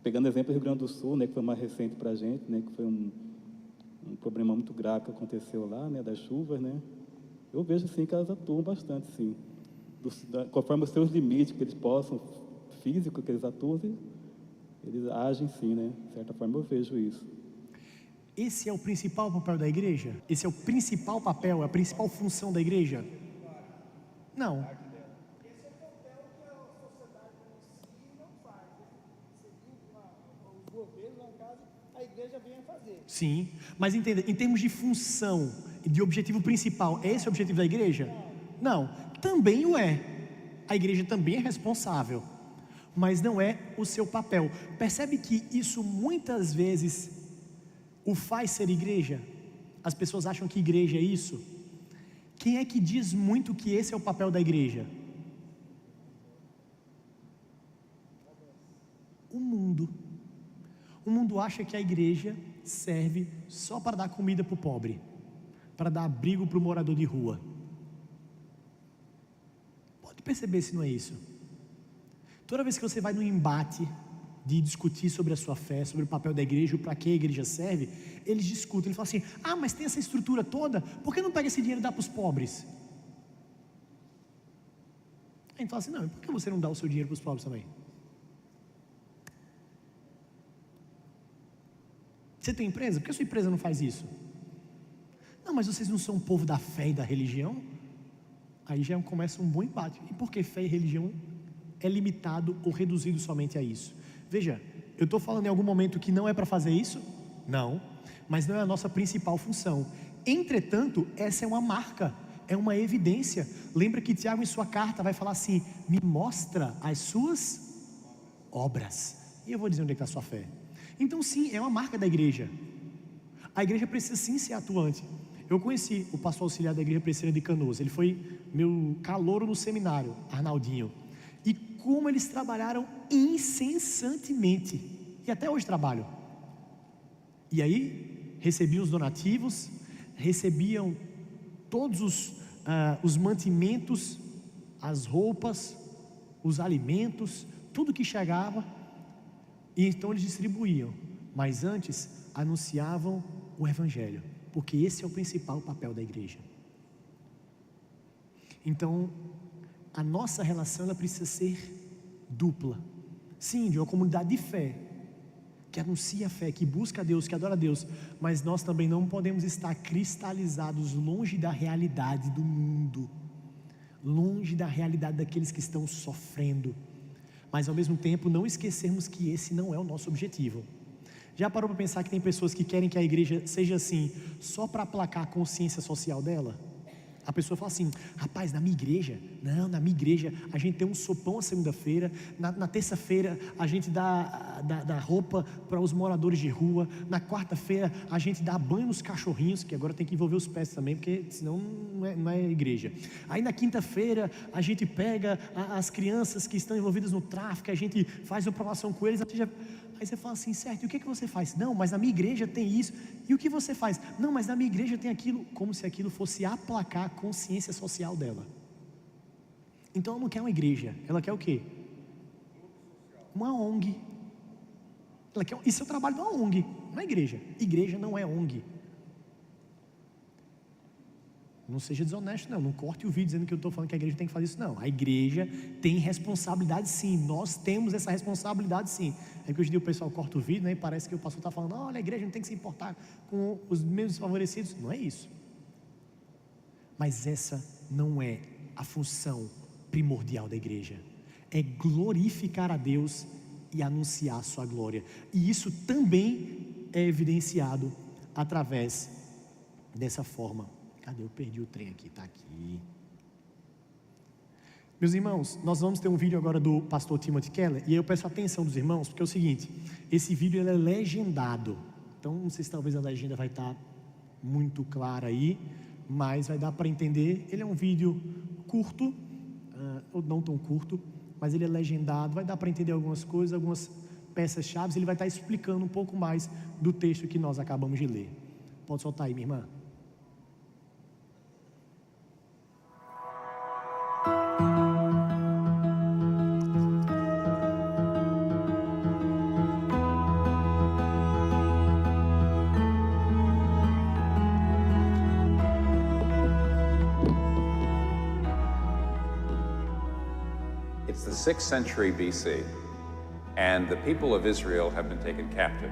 Pegando exemplo do Rio Grande do Sul, né, que foi mais recente para a gente, né, que foi um problema muito grave que aconteceu lá, né, das chuvas, né. Eu vejo sim que elas atuam bastante, sim, conforme os seus limites que eles possam, físico que eles atuam, eles agem sim, né. De certa forma eu vejo isso. Esse é o principal papel da igreja? Esse é o principal papel, a principal função da igreja? Não. Sim, mas entenda, em termos de função e de objetivo principal, é esse o objetivo da igreja? Não, também o é. A igreja também é responsável, mas não é o seu papel. Percebe que isso muitas vezes o faz ser igreja? As pessoas acham que igreja é isso? Quem é que diz muito que esse é o papel da igreja? O mundo. O mundo acha que a igreja serve só para dar comida para o pobre, para dar abrigo para o morador de rua. Pode perceber se não é isso. Toda vez que você vai num embate de discutir sobre a sua fé, sobre o papel da igreja, para que a igreja serve, eles discutem, eles falam assim: ah, mas tem essa estrutura toda, por que não pega esse dinheiro e dá para os pobres? A gente fala assim: não, por que você não dá o seu dinheiro para os pobres também? Você tem empresa? Por que a sua empresa não faz isso? Não, mas vocês não são um povo da fé e da religião? Aí já começa um bom embate. E por que fé e religião é limitado ou reduzido somente a isso? Veja, eu estou falando em algum momento que não é para fazer isso? Não, mas não é a nossa principal função. Entretanto, essa é uma marca, é uma evidência. Lembra que Tiago em sua carta vai falar assim: me mostra as suas obras, e eu vou dizer onde é que está a sua fé. Então sim, é uma marca da igreja. A igreja precisa sim ser atuante. Eu conheci o pastor auxiliar da igreja presbiteriana de Canoas. Ele foi meu calouro no seminário, Arnaldinho. E como eles trabalharam incessantemente, e até hoje trabalham. E aí recebiam os donativos, recebiam todos os mantimentos, as roupas, os alimentos, tudo que chegava, e então eles distribuíam. Mas antes anunciavam o Evangelho, porque esse é o principal papel da igreja. Então, a nossa relação ela precisa ser dupla. Sim, de uma comunidade de fé, que anuncia a fé, que busca a Deus, que adora a Deus, mas nós também não podemos estar cristalizados longe da realidade do mundo, longe da realidade daqueles que estão sofrendo, mas ao mesmo tempo não esquecermos que esse não é o nosso objetivo. Já parou para pensar que tem pessoas que querem que a igreja seja assim, só para aplacar a consciência social dela? A pessoa fala assim: rapaz, na minha igreja a gente tem um sopão a segunda-feira, na terça-feira a gente dá roupa para os moradores de rua, na quarta-feira a gente dá banho nos cachorrinhos, que agora tem que envolver os pés também, porque senão não é igreja. Aí na quinta-feira a gente pega as crianças que estão envolvidas no tráfico, a gente faz uma provação com eles. Aí você fala assim: certo, e o que você faz? Não, mas na minha igreja tem isso. E o que você faz? Não, mas na minha igreja tem aquilo. Como se aquilo fosse aplacar a consciência social dela. Então ela não quer uma igreja, ela quer o quê? Uma ONG. Isso é o trabalho de uma ONG, não é igreja. Igreja não é ONG. Não seja desonesto, não corte o vídeo dizendo que eu estou falando que a igreja tem que fazer isso, não. A igreja tem responsabilidade sim, nós temos essa responsabilidade sim. É que hoje em dia o pessoal corta o vídeo, né, e parece que o pastor está falando: olha, a igreja não tem que se importar com os menos desfavorecidos. Não é isso. Mas essa não é a função primordial da igreja. É glorificar a Deus e anunciar a sua glória. E isso também é evidenciado através dessa forma. Cadê? Eu perdi o trem aqui, está aqui. Meus irmãos, nós vamos ter um vídeo agora do pastor Timothy Keller, e aí eu peço a atenção dos irmãos, porque é o seguinte: esse vídeo ele é legendado, então não sei se talvez a legenda vai estar muito clara aí, mas vai dar para entender. Ele é um vídeo curto, ou não tão curto, mas ele é legendado, vai dar para entender algumas coisas, algumas peças-chave. Ele vai estar explicando um pouco mais do texto que nós acabamos de ler. Pode soltar aí, minha irmã. It's the 6th century BC, and the people of Israel have been taken captive.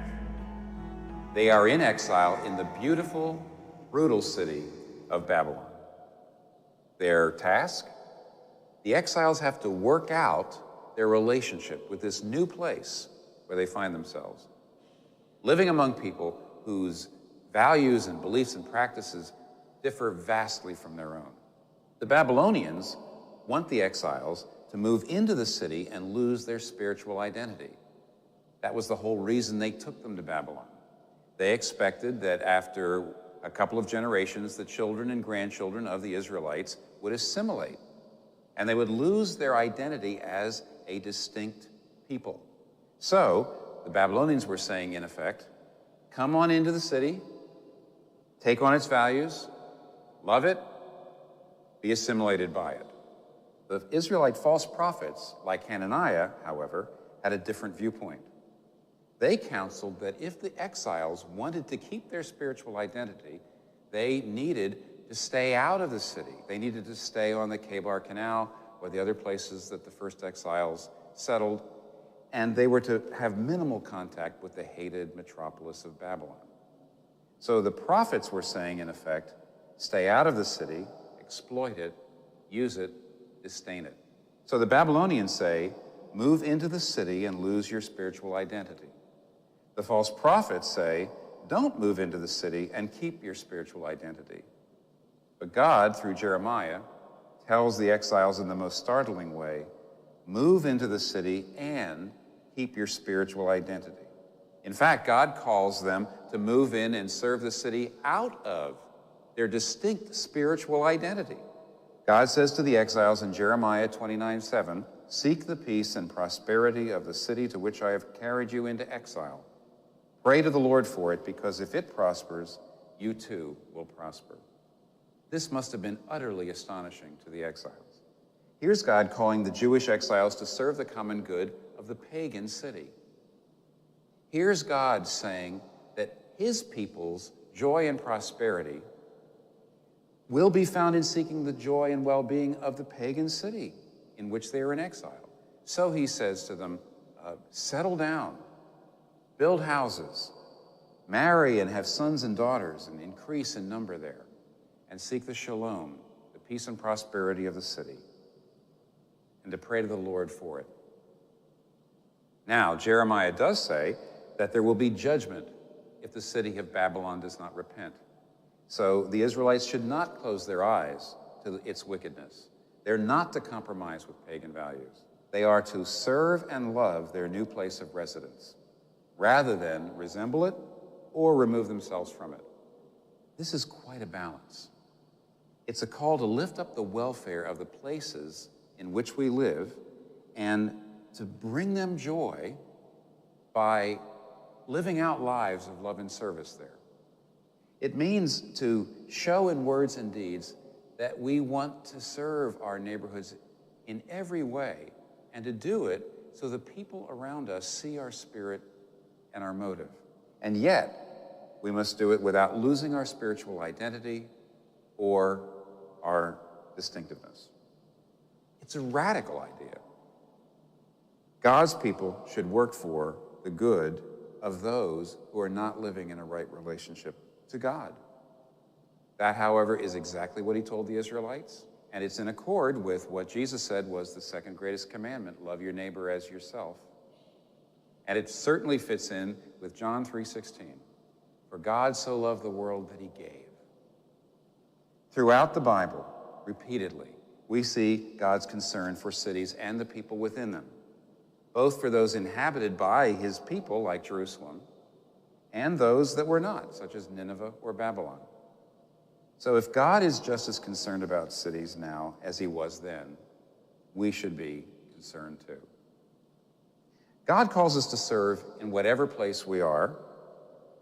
They are in exile in the beautiful, brutal city of Babylon. Their task? The exiles have to work out their relationship with this new place where they find themselves, living among people whose values and beliefs and practices differ vastly from their own. The Babylonians want the exiles to move into the city and lose their spiritual identity. That was the whole reason they took them to Babylon. They expected that after a couple of generations, the children and grandchildren of the Israelites would assimilate, and they would lose their identity as a distinct people. So the Babylonians were saying, in effect, come on into the city, take on its values, love it, be assimilated by it. The Israelite false prophets, like Hananiah, however, had a different viewpoint. They counseled that if the exiles wanted to keep their spiritual identity, they needed to stay out of the city. They needed to stay on the Kebar Canal or the other places that the first exiles settled, and they were to have minimal contact with the hated metropolis of Babylon. So the prophets were saying, in effect, stay out of the city, exploit it, use it, disdain it. So the Babylonians say, move into the city and lose your spiritual identity. The false prophets say, don't move into the city and keep your spiritual identity. But God, through Jeremiah, tells the exiles in the most startling way, move into the city and keep your spiritual identity. In fact, God calls them to move in and serve the city out of their distinct spiritual identity. God says to the exiles in Jeremiah 29:7, seek the peace and prosperity of the city to which I have carried you into exile. Pray to the Lord for it, because if it prospers, you too will prosper. This must have been utterly astonishing to the exiles. Here's God calling the Jewish exiles to serve the common good of the pagan city. Here's God saying that his people's joy and prosperity will be found in seeking the joy and well-being of the pagan city in which they are in exile. So he says to them, settle down, build houses, marry and have sons and daughters, and increase in number there, and seek the shalom, the peace and prosperity of the city, and to pray to the Lord for it. Now, Jeremiah does say that there will be judgment if the city of Babylon does not repent. So the Israelites should not close their eyes to its wickedness. They're not to compromise with pagan values. They are to serve and love their new place of residence, rather than resemble it or remove themselves from it. This is quite a balance. It's a call to lift up the welfare of the places in which we live and to bring them joy by living out lives of love and service there. It means to show in words and deeds that we want to serve our neighborhoods in every way, and to do it so the people around us see our spirit and our motive. And yet, we must do it without losing our spiritual identity or our distinctiveness. It's a radical idea. God's people should work for the good of those who are not living in a right relationship to God. That, however, is exactly what he told the Israelites, and it's in accord with what Jesus said was the second greatest commandment, love your neighbor as yourself. And it certainly fits in with John 3:16. For God so loved the world that he gave. Throughout the Bible, repeatedly, we see God's concern for cities and the people within them, both for those inhabited by his people, like Jerusalem, and those that were not, such as Nineveh or Babylon. So if God is just as concerned about cities now as he was then, we should be concerned too. God calls us to serve in whatever place we are,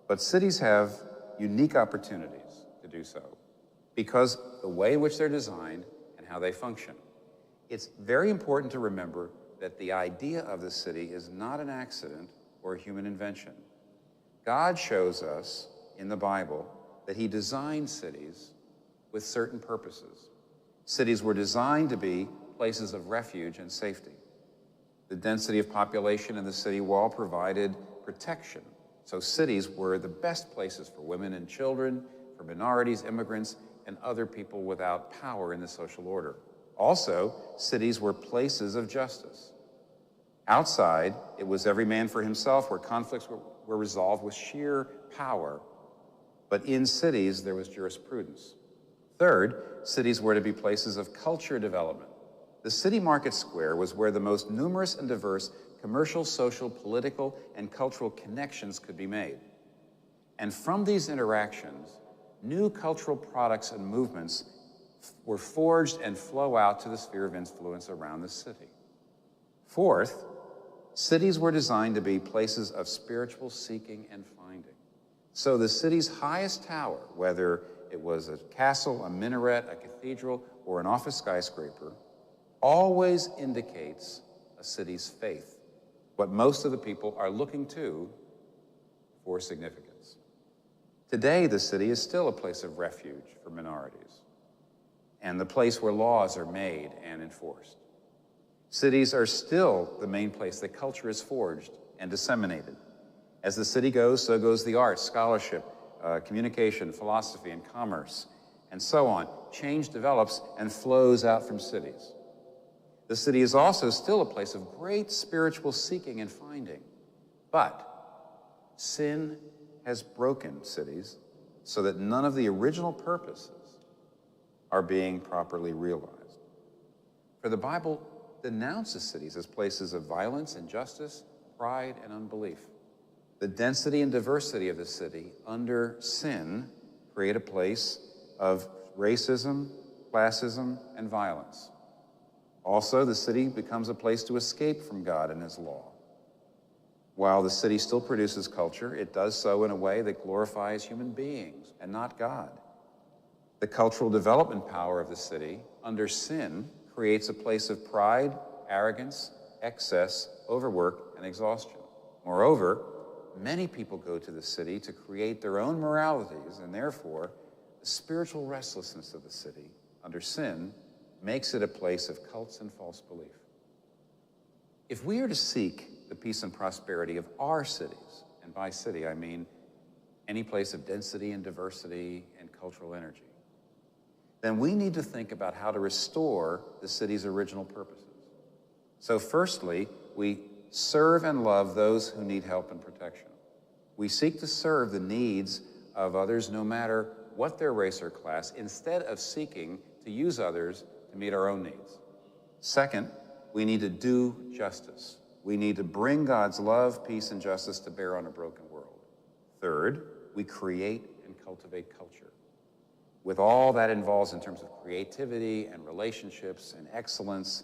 but cities have unique opportunities to do so because the way in which they're designed and how they function. It's very important to remember that the idea of the city is not an accident or a human invention. God shows us in the Bible that he designed cities with certain purposes. Cities were designed to be places of refuge and safety. The density of population in the city wall provided protection. So cities were the best places for women and children, for minorities, immigrants, and other people without power in the social order. Also, cities were places of justice. Outside, it was every man for himself, where conflicts were resolved with sheer power. But in cities, there was jurisprudence. Third, cities were to be places of culture development. The city market square was where the most numerous and diverse commercial, social, political, and cultural connections could be made. And from these interactions, new cultural products and movements were forged and flow out to the sphere of influence around the city. Fourth, cities were designed to be places of spiritual seeking and finding. So the city's highest tower, whether it was a castle, a minaret, a cathedral, or an office skyscraper, always indicates a city's faith, what most of the people are looking to for significance. Today, the city is still a place of refuge for minorities, and the place where laws are made and enforced. Cities are still the main place that culture is forged and disseminated. As the city goes, so goes the arts, scholarship, communication, philosophy, and commerce, and so on. Change develops and flows out from cities. The city is also still a place of great spiritual seeking and finding. But sin has broken cities so that none of the original purposes are being properly realized. For the Bible denounces cities as places of violence, injustice, pride, and unbelief. The density and diversity of the city under sin create a place of racism, classism, and violence. Also, the city becomes a place to escape from God and his law. While the city still produces culture, it does so in a way that glorifies human beings and not God. The cultural development power of the city, under sin, creates a place of pride, arrogance, excess, overwork, and exhaustion. Moreover, many people go to the city to create their own moralities, and therefore, the spiritual restlessness of the city, under sin, makes it a place of cults and false belief. If we are to seek the peace and prosperity of our cities, and by city I mean any place of density and diversity and cultural energy, then we need to think about how to restore the city's original purposes. So firstly, we serve and love those who need help and protection. We seek to serve the needs of others no matter what their race or class, instead of seeking to use others to meet our own needs. Second, we need to do justice. We need to bring God's love, peace, and justice to bear on a broken world. Third, we create and cultivate culture, with all that involves in terms of creativity and relationships and excellence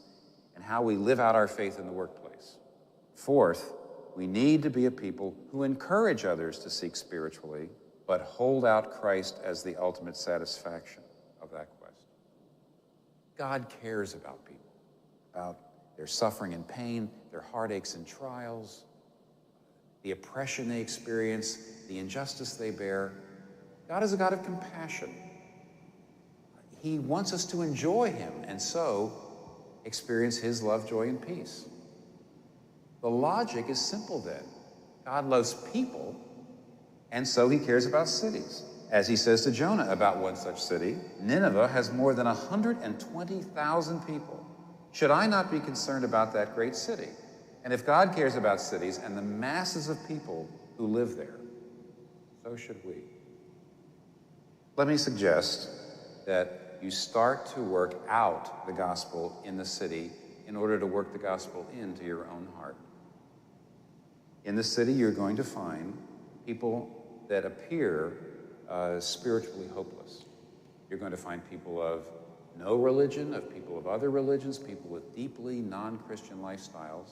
and how we live out our faith in the workplace. Fourth, we need to be a people who encourage others to seek spiritually, but hold out Christ as the ultimate satisfaction of that quest. God cares about people, about their suffering and pain, their heartaches and trials, the oppression they experience, the injustice they bear. God is a God of compassion. He wants us to enjoy him and so experience his love, joy, and peace. The logic is simple then. God loves people, and so he cares about cities. As he says to Jonah about one such city, Nineveh has more than 120,000 people. Should I not be concerned about that great city? And if God cares about cities and the masses of people who live there, so should we. Let me suggest that you start to work out the gospel in the city in order to work the gospel into your own heart. In the city, you're going to find people that appear spiritually hopeless. You're going to find people of no religion, of people of other religions, people with deeply non-Christian lifestyles,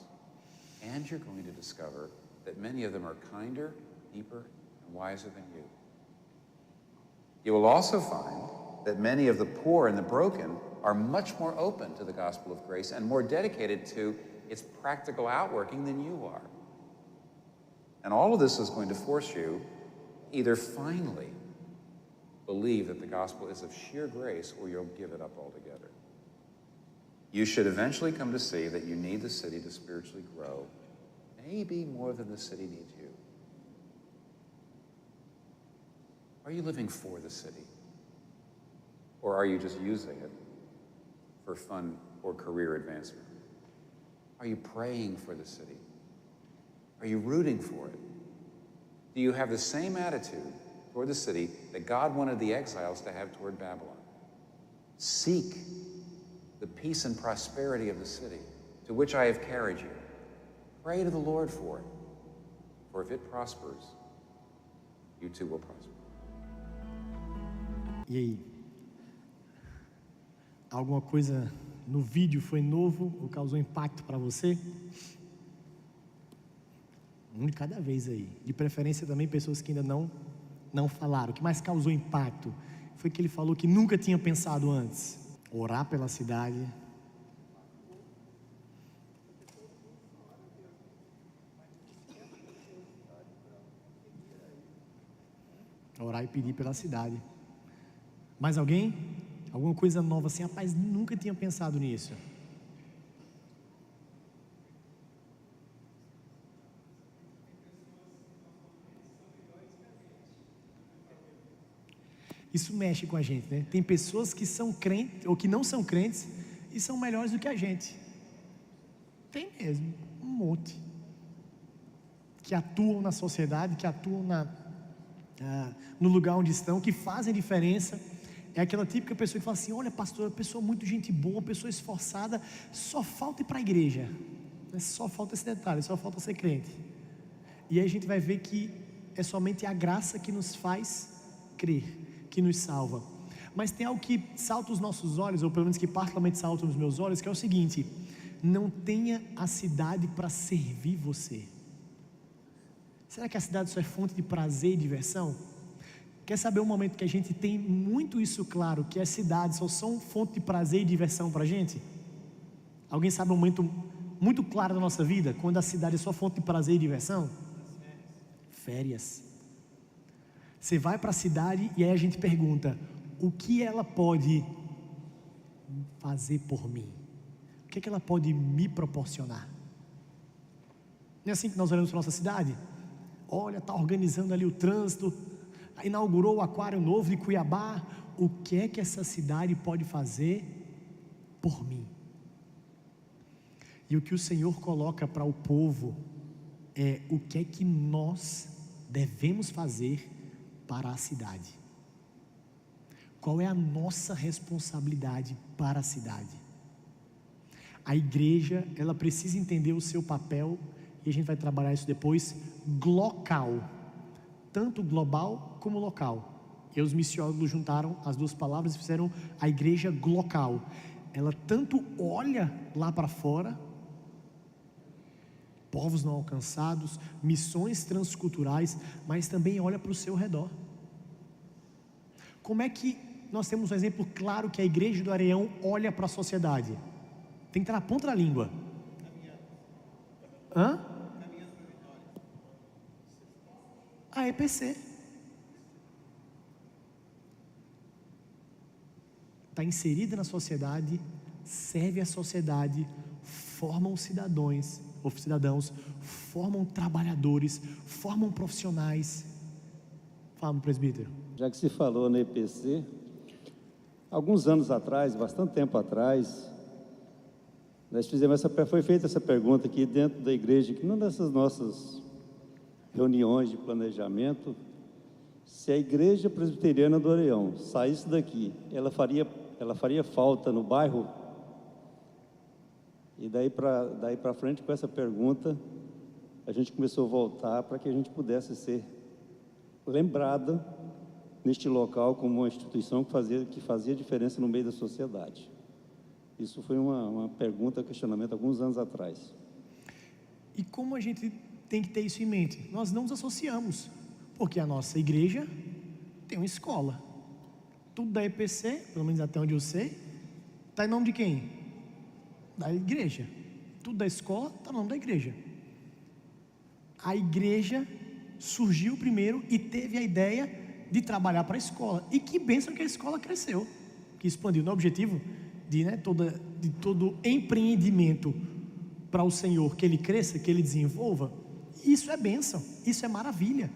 and you're going to discover that many of them are kinder, deeper, and wiser than you. You will also find that many of the poor and the broken are much more open to the gospel of grace and more dedicated to its practical outworking than you are. And all of this is going to force you either finally believe that the gospel is of sheer grace, or you'll give it up altogether. You should eventually come to see that you need the city to spiritually grow, maybe more than the city needs you. Are you living for the city? Or are you just using it for fun or career advancement? Are you praying for the city? Are you rooting for it? Do you have the same attitude toward the city that God wanted the exiles to have toward Babylon? Seek the peace and prosperity of the city to which I have carried you. Pray to the Lord for it, for if it prospers, you too will prosper. E aí? Alguma coisa no vídeo foi novo ou causou impacto para você? Um de cada vez aí. De preferência também pessoas que ainda não falaram. O que mais causou impacto foi que ele falou que nunca tinha pensado antes. Orar pela cidade. Orar e pedir pela cidade. Mais alguém? Alguma coisa nova assim? Rapaz, nunca tinha pensado nisso. Isso mexe com a gente, né? Tem pessoas que são crentes ou que não são crentes e são melhores do que a gente. Tem mesmo, um monte. Que atuam na sociedade, que atuam no lugar onde estão, que fazem diferença. É aquela típica pessoa que fala assim: olha, pastor, pessoa muito gente boa, pessoa esforçada, só falta ir para a igreja. Só falta esse detalhe, só falta ser crente. E aí a gente vai ver que é somente a graça que nos faz crer, que nos salva. Mas tem algo que salta os nossos olhos, ou pelo menos que particularmente salta nos meus olhos, que é o seguinte: não tenha a cidade para servir você. Será que a cidade só é fonte de prazer e diversão? Quer saber um momento que a gente tem muito isso claro, que as cidades só são fonte de prazer e diversão para a gente? Alguém sabe um momento muito claro da nossa vida, quando a cidade é só fonte de prazer e diversão? Férias. Você vai para a cidade e aí a gente pergunta, o que ela pode fazer por mim? O que é que ela pode me proporcionar? Não é assim que nós olhamos para a nossa cidade? Olha, está organizando ali o trânsito, inaugurou o aquário novo de Cuiabá. O que é que essa cidade pode fazer por mim? E o que o Senhor coloca para o povo é o que é que nós devemos fazer para a cidade. Qual é a nossa responsabilidade para a cidade? A igreja, ela precisa entender o seu papel, e a gente vai trabalhar isso depois, local, tanto global como local. E os missiólogos juntaram as duas palavras e fizeram a igreja local. Ela tanto olha lá para fora, povos não alcançados, missões transculturais, mas também olha para o seu redor. Como é que nós temos um exemplo claro que a igreja do Areião olha para a sociedade? Tem que estar na ponta da língua. Hã? A EPC. Está inserida na sociedade, serve a sociedade, formam cidadãos, formam trabalhadores, formam profissionais. Fala, meu presbítero. Já que se falou na EPC, alguns anos atrás, bastante tempo atrás, foi feita essa pergunta aqui dentro da igreja, que numa dessas nossas reuniões de planejamento, se a igreja presbiteriana do Areião saísse daqui, ela faria falta no bairro? E daí para frente, com essa pergunta, a gente começou a voltar para que a gente pudesse ser lembrada neste local como uma instituição que fazia diferença no meio da sociedade. Isso foi uma pergunta, questionamento alguns anos atrás. E como a gente tem que ter isso em mente? Nós não nos associamos, porque a nossa igreja tem uma escola. Tudo da EPC, pelo menos até onde eu sei, está em nome de quem? Da igreja. Tudo da escola está no nome da igreja. A igreja surgiu primeiro e teve a ideia de trabalhar para a escola. E que bênção que a escola cresceu, que expandiu. No objetivo de todo empreendimento para o Senhor, que ele cresça, que ele desenvolva. Isso é bênção, isso é maravilha.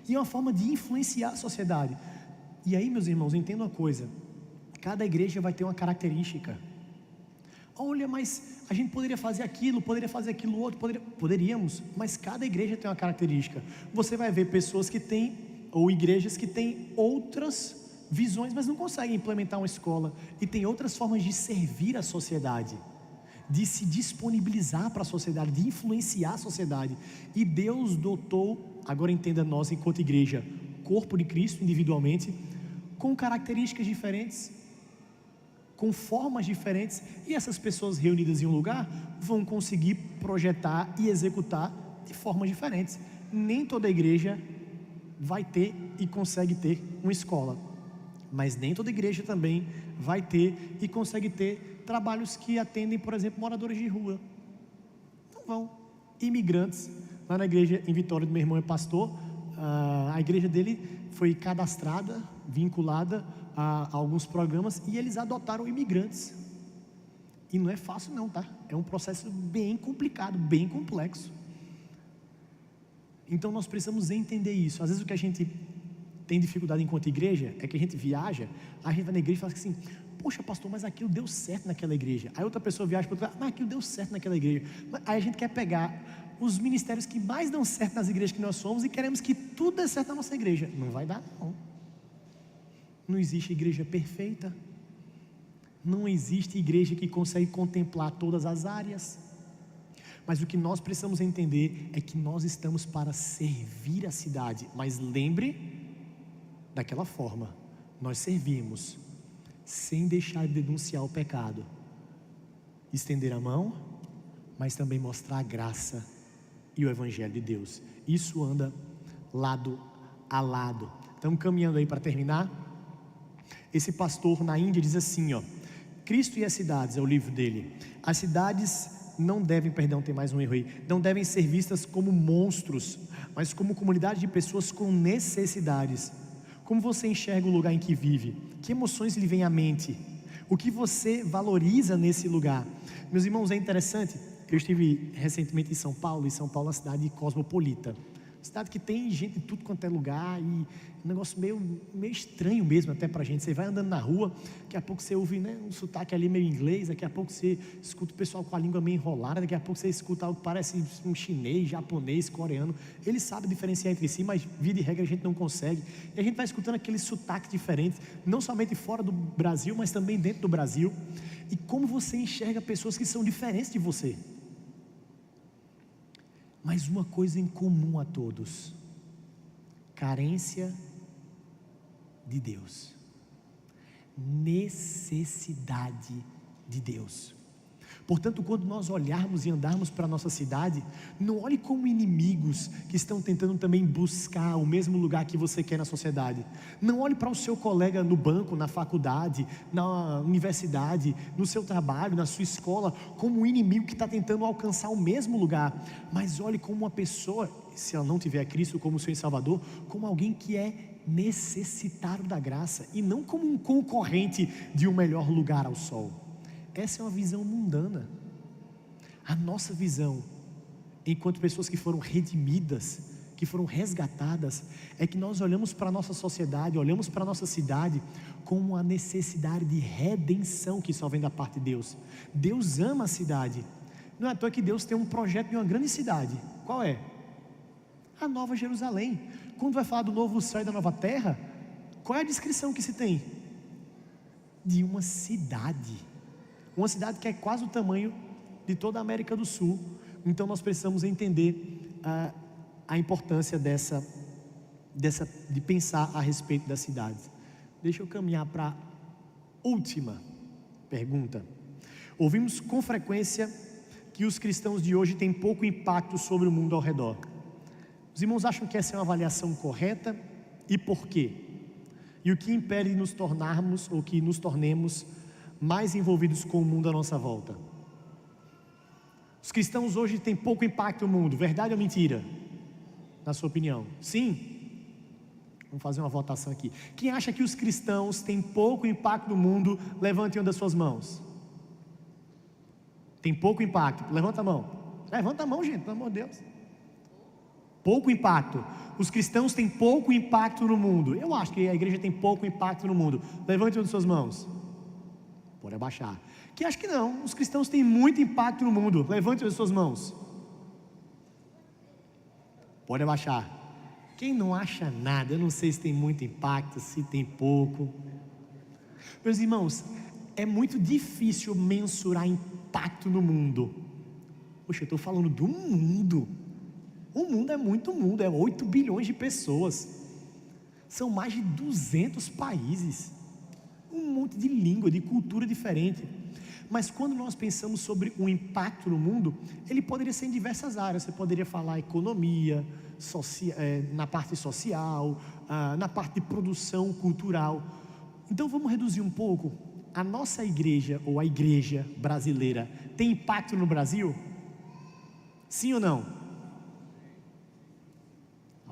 E é uma forma de influenciar a sociedade. E aí, meus irmãos, entenda uma coisa. Cada igreja vai ter uma característica. Olha, mas a gente poderia fazer aquilo outro, poderíamos, mas cada igreja tem uma característica. Você vai ver pessoas que têm, ou igrejas que têm outras visões, mas não conseguem implementar uma escola, e tem outras formas de servir a sociedade, de se disponibilizar para a sociedade, de influenciar a sociedade. E Deus dotou, agora entenda nós enquanto igreja, corpo de Cristo individualmente, com características diferentes, com formas diferentes, e essas pessoas reunidas em um lugar vão conseguir projetar e executar de formas diferentes. Nem toda igreja vai ter e consegue ter uma escola, mas nem toda igreja também vai ter e consegue ter trabalhos que atendem, por exemplo, moradores de rua. Não vão. Imigrantes. Lá na igreja em Vitória do meu irmão é pastor, a igreja dele foi cadastrada, vinculada a alguns programas, e eles adotaram imigrantes. E não é fácil não, tá? É um processo bem complicado, bem complexo. Então nós precisamos entender isso. Às vezes o que a gente tem dificuldade enquanto igreja é que a gente viaja, a gente vai na igreja e fala assim: poxa, pastor, mas aquilo deu certo naquela igreja. Aí outra pessoa viaja para outra, mas aquilo deu certo naquela igreja. Aí a gente quer pegar os ministérios que mais dão certo nas igrejas que nós somos e queremos que tudo dê certo na nossa igreja. Não vai dar, não. Não existe igreja perfeita. Não existe igreja que consegue contemplar todas as áreas. Mas o que nós precisamos entender é que nós estamos para servir a cidade. Mas lembre, daquela forma, nós servimos sem deixar de denunciar o pecado, estender a mão, mas também mostrar a graça e o Evangelho de Deus. Isso anda lado a lado. Estamos caminhando aí para terminar. Esse pastor na Índia diz assim, ó: Cristo e as cidades, é o livro dele. As cidades não devem, tem mais um erro aí, não devem ser vistas como monstros, mas como comunidade de pessoas com necessidades. Como você enxerga o lugar em que vive? Que emoções lhe vêm à mente? O que você valoriza nesse lugar? Meus irmãos, é interessante, eu estive recentemente em São Paulo, e São Paulo é uma cidade cosmopolita, cidade que tem gente de tudo quanto é lugar, e um negócio meio estranho mesmo até pra gente. Você vai andando na rua, daqui a pouco você ouve, né, um sotaque ali meio inglês, daqui a pouco você escuta o pessoal com a língua meio enrolada, daqui a pouco você escuta algo que parece um chinês, japonês, coreano. Eles sabem diferenciar entre si, mas via de regra a gente não consegue, e a gente vai escutando aqueles sotaques diferentes, não somente fora do Brasil, mas também dentro do Brasil. E como você enxerga pessoas que são diferentes de você? Mas uma coisa em comum a todos: carência de Deus, necessidade de Deus. Portanto, quando nós olharmos e andarmos para a nossa cidade, não olhe como inimigos que estão tentando também buscar o mesmo lugar que você quer na sociedade. Não olhe para o seu colega no banco, na faculdade, na universidade, no seu trabalho, na sua escola, como um inimigo que está tentando alcançar o mesmo lugar. Mas olhe como uma pessoa, se ela não tiver Cristo como seu Salvador, como alguém que é necessitado da graça, e não como um concorrente de um melhor lugar ao sol. Essa é uma visão mundana. A nossa visão, enquanto pessoas que foram redimidas, que foram resgatadas, é que nós olhamos para a nossa sociedade, olhamos para a nossa cidade como a necessidade de redenção que só vem da parte de Deus. Deus ama a cidade. Não é à toa que Deus tem um projeto de uma grande cidade. Qual é? A Nova Jerusalém. Quando vai falar do novo céu e da nova terra, qual é a descrição que se tem? De uma cidade. Uma cidade que é quase o tamanho de toda a América do Sul. Então nós precisamos entender a importância de pensar a respeito das cidades. Deixa eu caminhar para a última pergunta. Ouvimos com frequência que os cristãos de hoje têm pouco impacto sobre o mundo ao redor. Os irmãos acham que essa é uma avaliação correta? E por quê? E o que impede de nos tornarmos, ou que nos tornemos mais envolvidos com o mundo à nossa volta? Os cristãos hoje têm pouco impacto no mundo, verdade ou mentira? Na sua opinião? Sim? Vamos fazer uma votação aqui. Quem acha que os cristãos têm pouco impacto no mundo, levante uma das suas mãos. Tem pouco impacto, levanta a mão. Levanta a mão, gente, pelo amor de Deus. Pouco impacto. Os cristãos têm pouco impacto no mundo. Eu acho que a igreja tem pouco impacto no mundo. Levante uma das suas mãos. Pode abaixar. Quem acha que não? Os cristãos têm muito impacto no mundo. Levante as suas mãos. Pode abaixar. Quem não acha nada? Eu não sei se tem muito impacto, se tem pouco. Meus irmãos, é muito difícil mensurar impacto no mundo. Poxa, eu estou falando do mundo. O mundo é muito mundo, é 8 bilhões de pessoas. São mais de 200 países. Um monte de língua, de cultura diferente. Mas quando nós pensamos sobre o impacto no mundo, ele poderia ser em diversas áreas. Você poderia falar economia, na parte social, na parte de produção cultural. Então vamos reduzir um pouco. A nossa igreja, ou a igreja brasileira, tem impacto no Brasil? Sim ou não?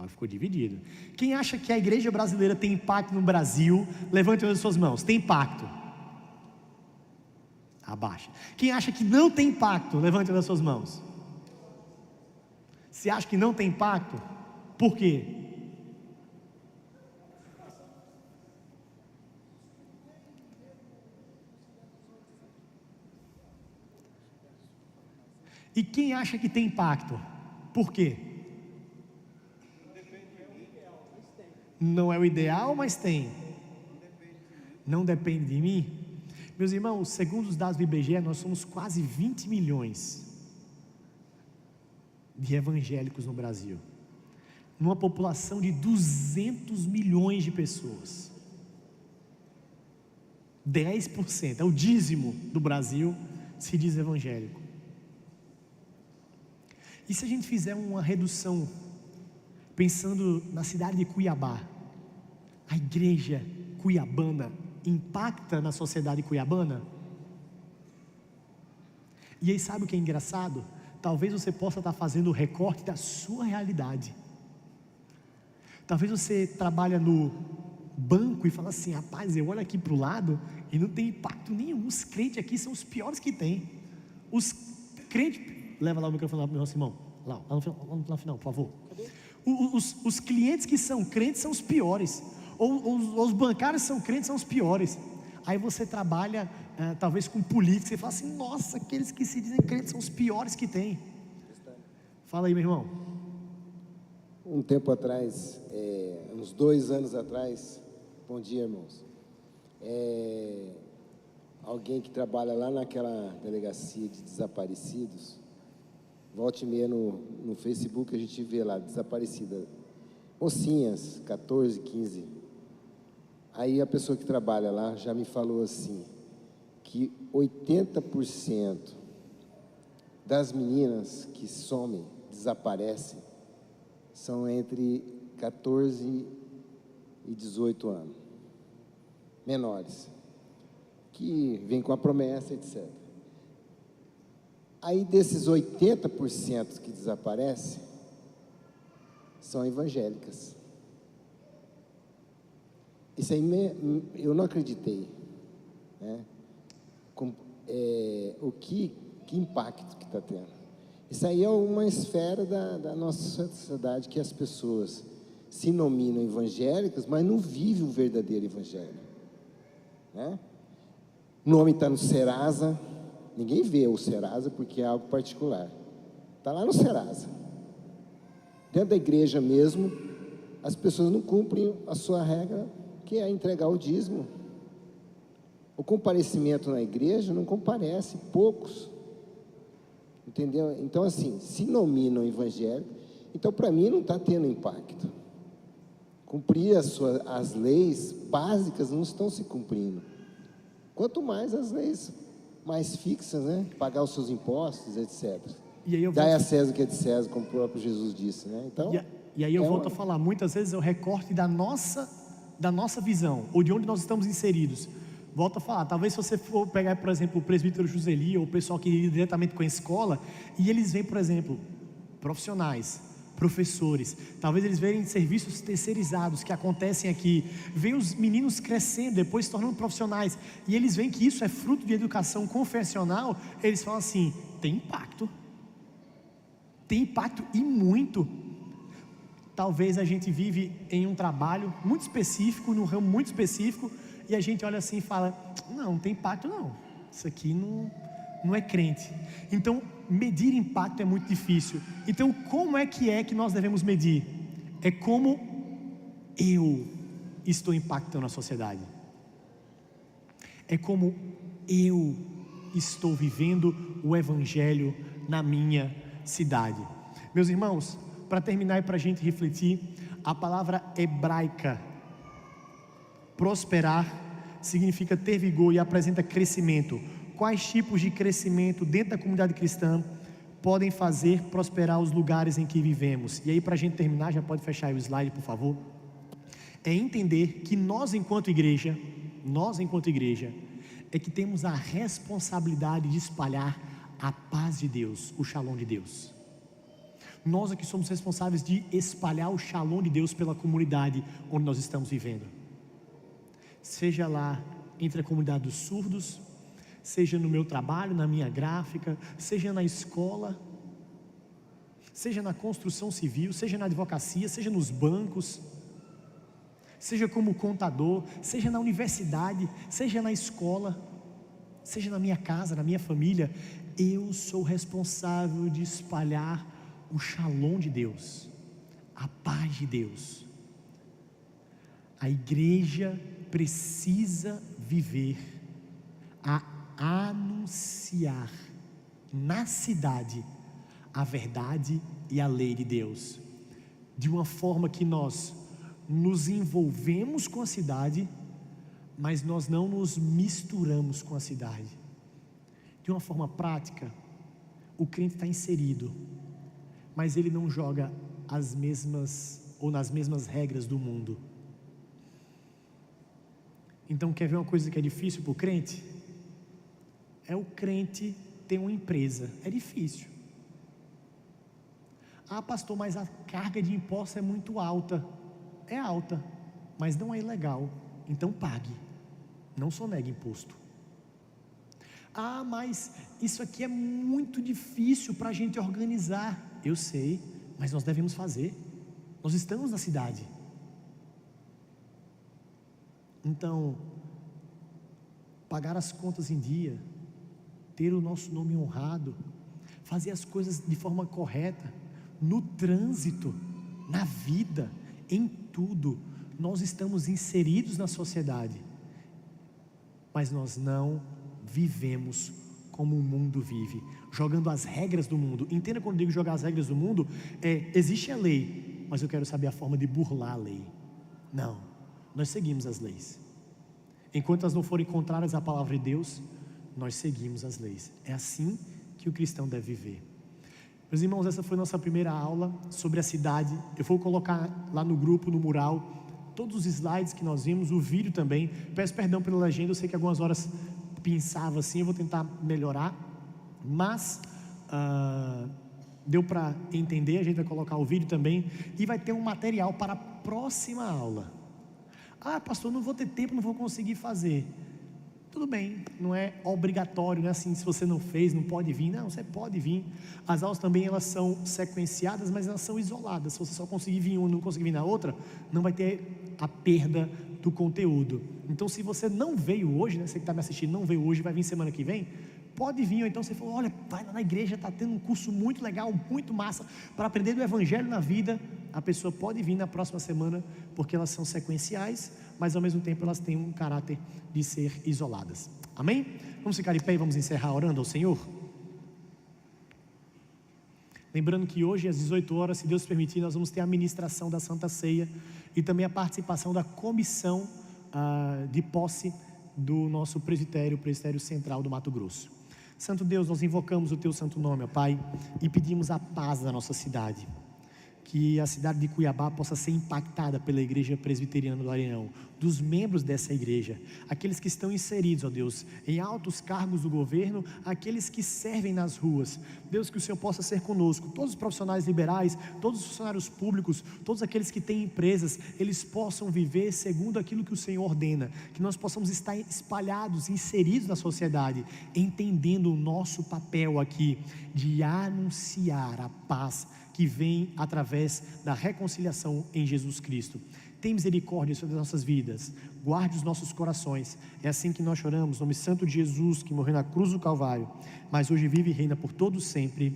Ficou dividido. Quem acha que a igreja brasileira tem impacto no Brasil, levante as suas mãos. Tem impacto? Abaixa. Quem acha que não tem impacto, levante as suas mãos. Se acha que não tem impacto, por quê? E quem acha que tem impacto, por quê? Não é o ideal, mas tem. Não depende de mim. Meus irmãos, segundo os dados do IBGE, nós somos quase 20 milhões de evangélicos no Brasil, numa população de 200 milhões de pessoas. 10%, é o dízimo do Brasil, se diz evangélico. E se a gente fizer uma redução pensando na cidade de Cuiabá, a igreja cuiabana impacta na sociedade cuiabana? E aí sabe o que é engraçado? Talvez você possa estar fazendo o recorte da sua realidade. Talvez você trabalha no banco e fala assim: rapaz, eu olho aqui para o lado e não tem impacto nenhum. Os crentes aqui são os piores que tem. Os crentes... Leva lá o microfone lá para o meu Simão. Lá no final, por favor. Os clientes que são crentes são os piores. Ou os bancários que são crentes são os piores. Aí você trabalha talvez com políticos, você fala assim: nossa, aqueles que se dizem crentes são os piores que tem. Fala aí, meu irmão. Um tempo atrás, uns 2 anos atrás, bom dia, irmãos, alguém que trabalha lá naquela delegacia de desaparecidos, volte e meia no Facebook, a gente vê lá, desaparecida, mocinhas, 14, 15. Aí a pessoa que trabalha lá já me falou assim, que 80% das meninas que somem, desaparecem, são entre 14 e 18 anos, menores, que vêm com a promessa, etc. Aí desses 80% que desaparecem, são evangélicas. Isso aí eu não acreditei, né? Que impacto que está tendo. Isso aí é uma esfera da nossa sociedade, que as pessoas se nominam evangélicas, mas não vivem o verdadeiro evangelho, né? O nome está no Serasa, ninguém vê o Serasa porque é algo particular, está lá no Serasa. Dentro da igreja mesmo, as pessoas não cumprem a sua regra, que é entregar o dízimo. O comparecimento na igreja não comparece, poucos. Entendeu? Então, assim, se nominam evangélico, então para mim não está tendo impacto. Cumprir as leis básicas não estão se cumprindo. Quanto mais as leis mais fixas, né? Pagar os seus impostos, etc. E aí Dai a César o que é de César, como o próprio Jesus disse, né? Então, e aí eu volto a falar, muitas vezes é o recorte da nossa visão, ou de onde nós estamos inseridos. Volto a falar, talvez se você for pegar, por exemplo, o presbítero Joseli, ou o pessoal que lida diretamente com a escola, e eles veem, por exemplo, profissionais, professores, talvez eles veem serviços terceirizados que acontecem aqui, veem os meninos crescendo, depois se tornando profissionais, e eles veem que isso é fruto de educação confessional, eles falam assim: tem impacto e muito. Talvez a gente vive em um trabalho muito específico, num ramo muito específico, e a gente olha assim e fala: não tem impacto não, isso aqui não é crente. Então medir impacto é muito difícil. Então como é que nós devemos medir? É como eu estou impactando a sociedade, é como eu estou vivendo o evangelho na minha cidade. Meus irmãos, para terminar e para a gente refletir, a palavra hebraica prosperar significa ter vigor e apresenta crescimento. Quais tipos de crescimento dentro da comunidade cristã podem fazer prosperar os lugares em que vivemos? E aí, para a gente terminar, já pode fechar aí o slide, por favor. É entender que nós enquanto igreja, é que temos a responsabilidade de espalhar a paz de Deus, o shalom de Deus. Nós aqui somos responsáveis de espalhar o shalom de Deus pela comunidade onde nós estamos vivendo. Seja lá entre a comunidade dos surdos, seja no meu trabalho, na minha gráfica, seja na escola, seja na construção civil, seja na advocacia, seja nos bancos, seja como contador, seja na universidade, seja na escola, seja na minha casa, na minha família. Eu sou responsável de espalhar o shalom de Deus, a paz de Deus. A igreja precisa viver a anunciar na cidade a verdade e a lei de Deus, de uma forma que nós nos envolvemos com a cidade, mas nós não nos misturamos com a cidade. De uma forma prática, o crente está inserido, mas ele não joga as mesmas ou nas mesmas regras do mundo. Então, quer ver uma coisa que é difícil para o crente? É o crente ter uma empresa. É difícil. Ah, pastor, mas a carga de impostos é muito alta. É alta, mas não é ilegal. Então pague. Não sonegue imposto. Ah, mas isso aqui é muito difícil para a gente organizar. Eu sei, mas nós devemos fazer. Nós estamos na cidade. Então, pagar as contas em dia, ter o nosso nome honrado, fazer as coisas de forma correta, no trânsito, na vida, em tudo, nós estamos inseridos na sociedade, mas nós não vivemos como o mundo vive, jogando as regras do mundo. Entenda quando eu digo jogar as regras do mundo, existe a lei, mas eu quero saber a forma de burlar a lei. Não, nós seguimos as leis. Enquanto elas não forem contrárias à palavra de Deus, nós seguimos as leis. É assim que o cristão deve viver. Meus irmãos, essa foi nossa primeira aula sobre a cidade. Eu vou colocar lá no grupo, no mural, todos os slides que nós vimos, o vídeo também. Peço perdão pela legenda, eu sei que algumas horas pensava assim, eu vou tentar melhorar, mas deu para entender. A gente vai colocar o vídeo também e vai ter um material para a próxima aula. Ah, pastor, não vou ter tempo, não vou conseguir fazer. Tudo bem, não é obrigatório, não é assim, se você não fez, não pode vir. Não, você pode vir. As aulas também, elas são sequenciadas, mas elas são isoladas. Se você só conseguir vir uma e não conseguir vir na outra, não vai ter a perda do conteúdo. Então, se você não veio hoje, né, você que está me assistindo não veio hoje, vai vir semana que vem, pode vir. Ou então você falou, olha, vai lá na igreja, está tendo um curso muito legal, muito massa, para aprender do Evangelho na vida. A pessoa pode vir na próxima semana, porque elas são sequenciais, mas ao mesmo tempo elas têm um caráter de ser isoladas. Amém? Vamos ficar de pé e vamos encerrar orando ao Senhor? Lembrando que hoje às 18 horas, se Deus permitir, nós vamos ter a ministração da Santa Ceia e também a participação da comissão de posse do nosso presbitério, o presbitério central do Mato Grosso. Santo Deus, nós invocamos o Teu santo nome, ó Pai, e pedimos a paz da nossa cidade. Que a cidade de Cuiabá possa ser impactada pela Igreja Presbiteriana do Areião, dos membros dessa igreja, aqueles que estão inseridos, ó Deus, em altos cargos do governo, aqueles que servem nas ruas. Deus, que o Senhor possa ser conosco, todos os profissionais liberais, todos os funcionários públicos, todos aqueles que têm empresas, eles possam viver segundo aquilo que o Senhor ordena, que nós possamos estar espalhados, inseridos na sociedade, entendendo o nosso papel aqui, de anunciar a paz que vem através da reconciliação em Jesus Cristo. Tem misericórdia sobre as nossas vidas, guarde os nossos corações. É assim que nós choramos, no nome santo de Jesus, que morreu na cruz do Calvário, mas hoje vive e reina por todo sempre.